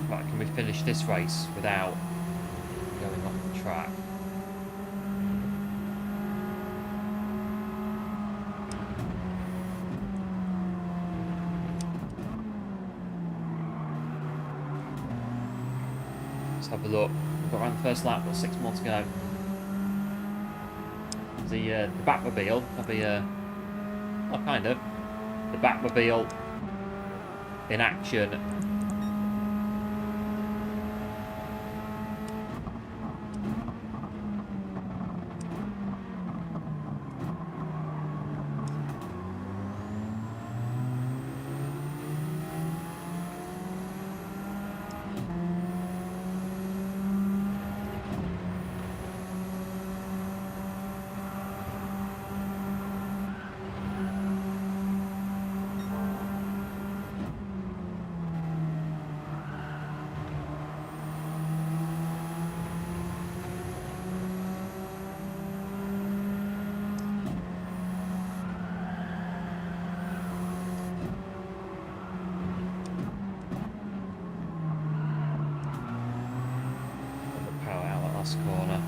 Right, can we finish this race without going off the track? Have a look. We've got around the first lap. Got 6 more to go. The Batmobile. That'll be well, kind of the Batmobile in action. Corner.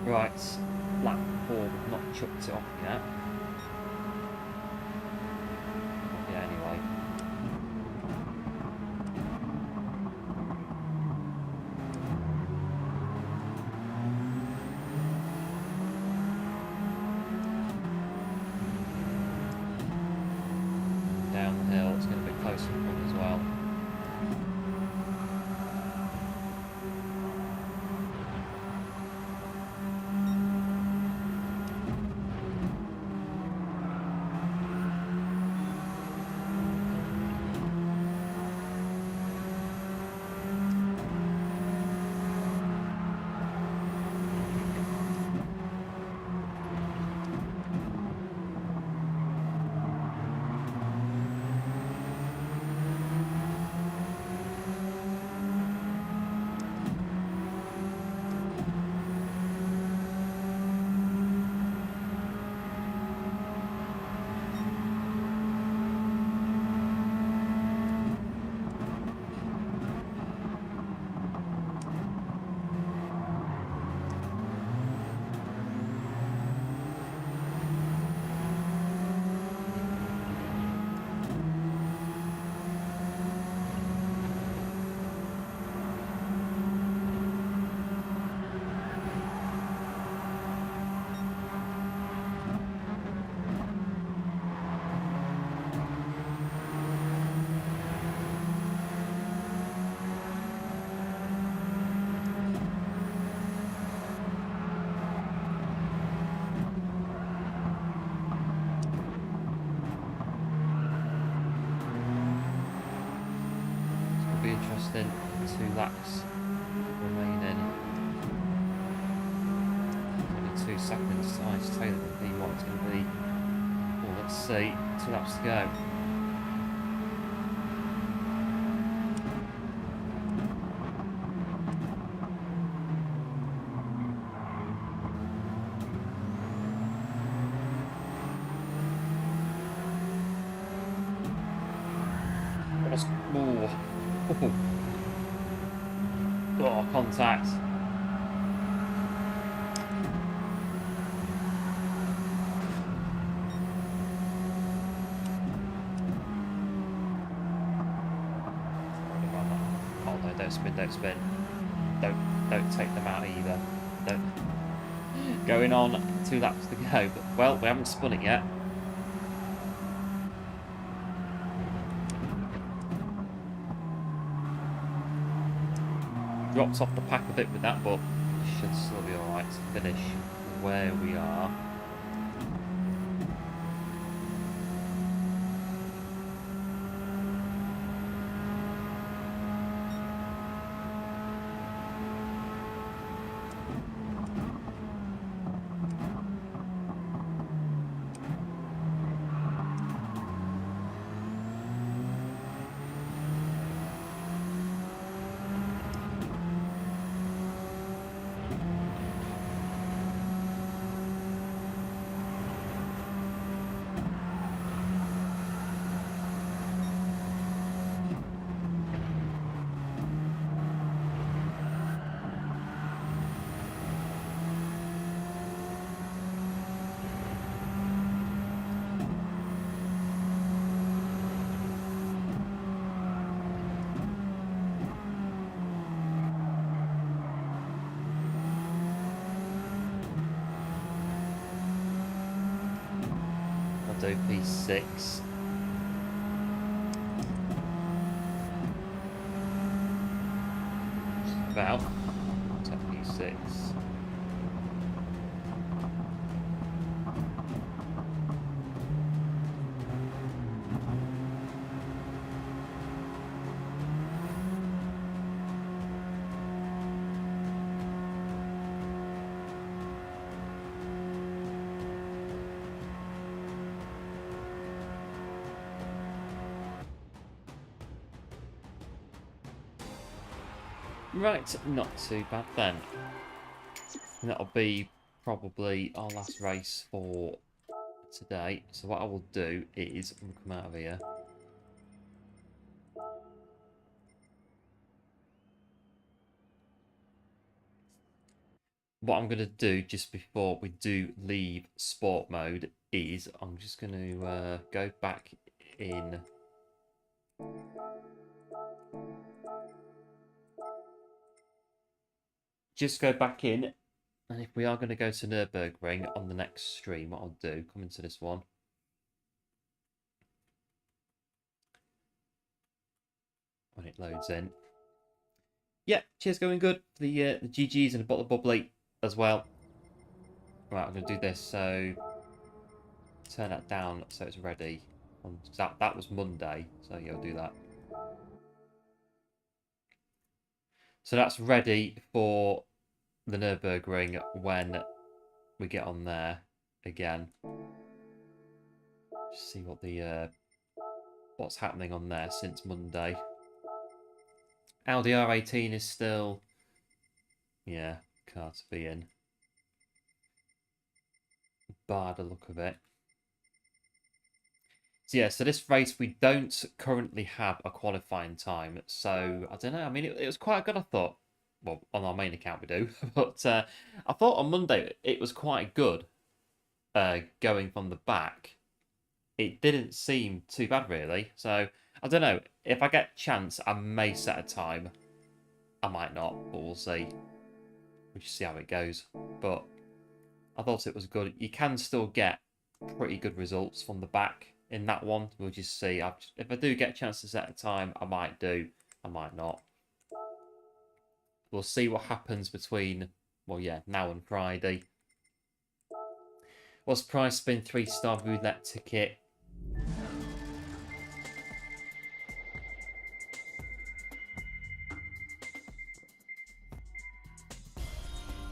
Right, lap 4, we've not chucked it off yet. Yeah, anyway. hill. Let's get a bit closer up as well. Be interesting. 2 laps remaining. Only 2 seconds. Nice. Taylor will be what it's going to be. Well, let's see. 2 laps to go. Oh, contact. Oh no, don't spin, don't spin. Don't take them out either. Don't. Going on 2 laps to go, but well, we haven't spun it yet. Drops off the pack a bit with that, but should still be alright to finish where we are. Do P6. About to P6. Right, not too bad then. And that'll be probably our last race for today. So what I will do is, I'm going to come out of here. What I'm going to do just before we do leave sport mode is I'm just going to go back in. Just go back in, and if we are going to go to Nürburgring on the next stream, what I'll do, come into this one. It loads in. Yeah, cheers, going good. The GGs and a bottle of bubbly as well. Right, I'm going to do this, so turn that down so it's ready. That was Monday, so yeah, I'll do that. So that's ready for the Nürburgring when we get on there again. Just see what the what's happening on there since Monday. Audi R18 is still, yeah, car to be in. By the look of it. So yeah, so this race we don't currently have a qualifying time. So I don't know. I mean, it was quite good, I thought. Well, on our main account we do, but I thought on Monday it was quite good. Going from the back, it didn't seem too bad really. So I don't know. If I get a chance, I may set a time. I might not, but we'll see. We'll just see how it goes. But I thought it was good. You can still get pretty good results from the back in that one. We'll just see. If I do get a chance to set a time, I might do. I might not. We'll see what happens between, well, yeah, now and Friday. What's the price? Spin 3-star roulette ticket.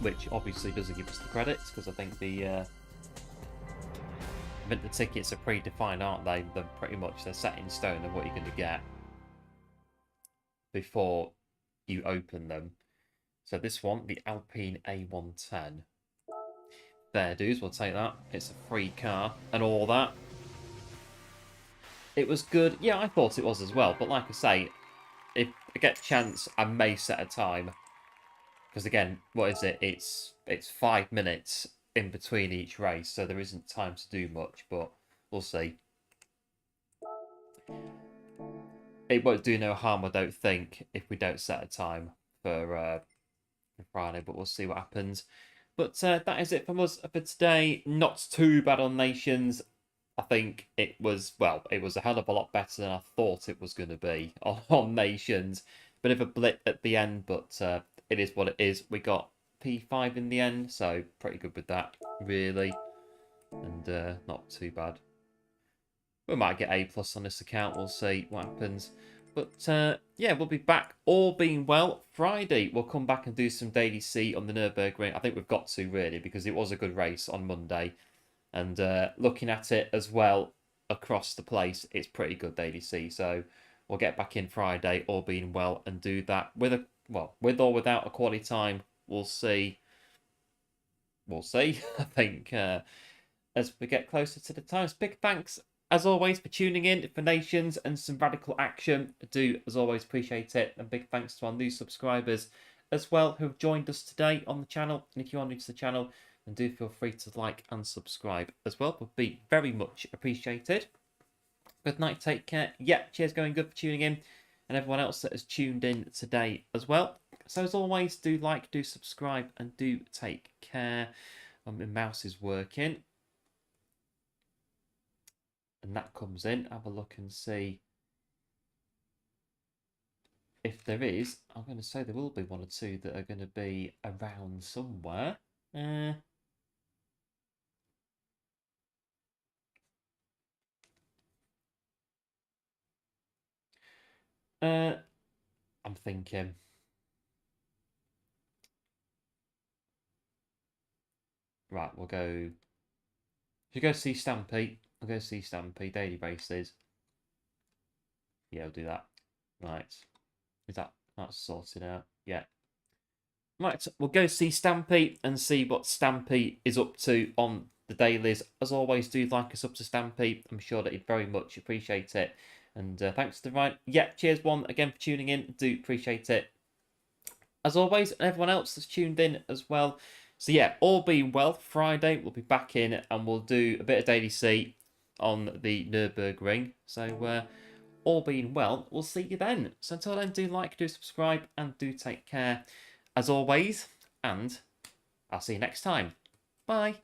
Which obviously doesn't give us the credits, because I think the tickets are predefined, aren't they? They're pretty much, they're set in stone of what you're going to get before you open them. So this one, the Alpine A110. There, dudes, we'll take that. It's a free car and all that. It was good. Yeah, I thought it was as well. But like I say, if I get a chance, I may set a time. Because again, what is it? It's 5 minutes in between each race, so there isn't time to do much, but we'll see. It won't do no harm, I don't think, if we don't set a time for Friday, but we'll see what happens. But that is it from us for today. Not too bad on Nations. I think it was, well, it was a hell of a lot better than I thought it was going to be on Nations. Bit of a blip at the end, but it is what it is. We got P5 in the end, so pretty good with that, really. And not too bad. We might get A+ on this account. We'll see what happens. But yeah, we'll be back, all being well, Friday. We'll come back and do some Daily C on the Nürburgring. I think we've got to, really, because it was a good race on Monday. And looking at it as well across the place, it's pretty good Daily C. So we'll get back in Friday, all being well, and do that with a, well, with or without a quality time. We'll see. We'll see. I think as we get closer to the times. Big thanks, as always, for tuning in for Nations and some radical action. I do, as always, appreciate it. And big thanks to our new subscribers as well who have joined us today on the channel. And if you are new to the channel, then do feel free to like and subscribe as well. Would be very much appreciated. Good night, take care. Yeah, cheers, going good for tuning in. And everyone else that has tuned in today as well. So as always, do like, do subscribe, and do take care. My mouse is working. And that comes in. Have a look and see if there is. I'm going to say there will be one or two that are going to be around somewhere. I'm thinking. Right, we'll go. Should we go see Stampy? We'll go see Stampy. Daily races. Yeah, we'll do that. Right. Is that's sorted out? Yeah. Right, we'll go see Stampy and see what Stampy is up to on the dailies. As always, do like us up to Stampy. I'm sure that he'd very much appreciate it. And thanks to Ryan. Yeah, cheers one again for tuning in. Do appreciate it. As always, and everyone else that's tuned in as well. So yeah, all being well, Friday we'll be back in and we'll do a bit of Daily C on the Nürburgring. So all being well, we'll see you then. So until then, do like, do subscribe, and do take care as always. And I'll see you next time. Bye.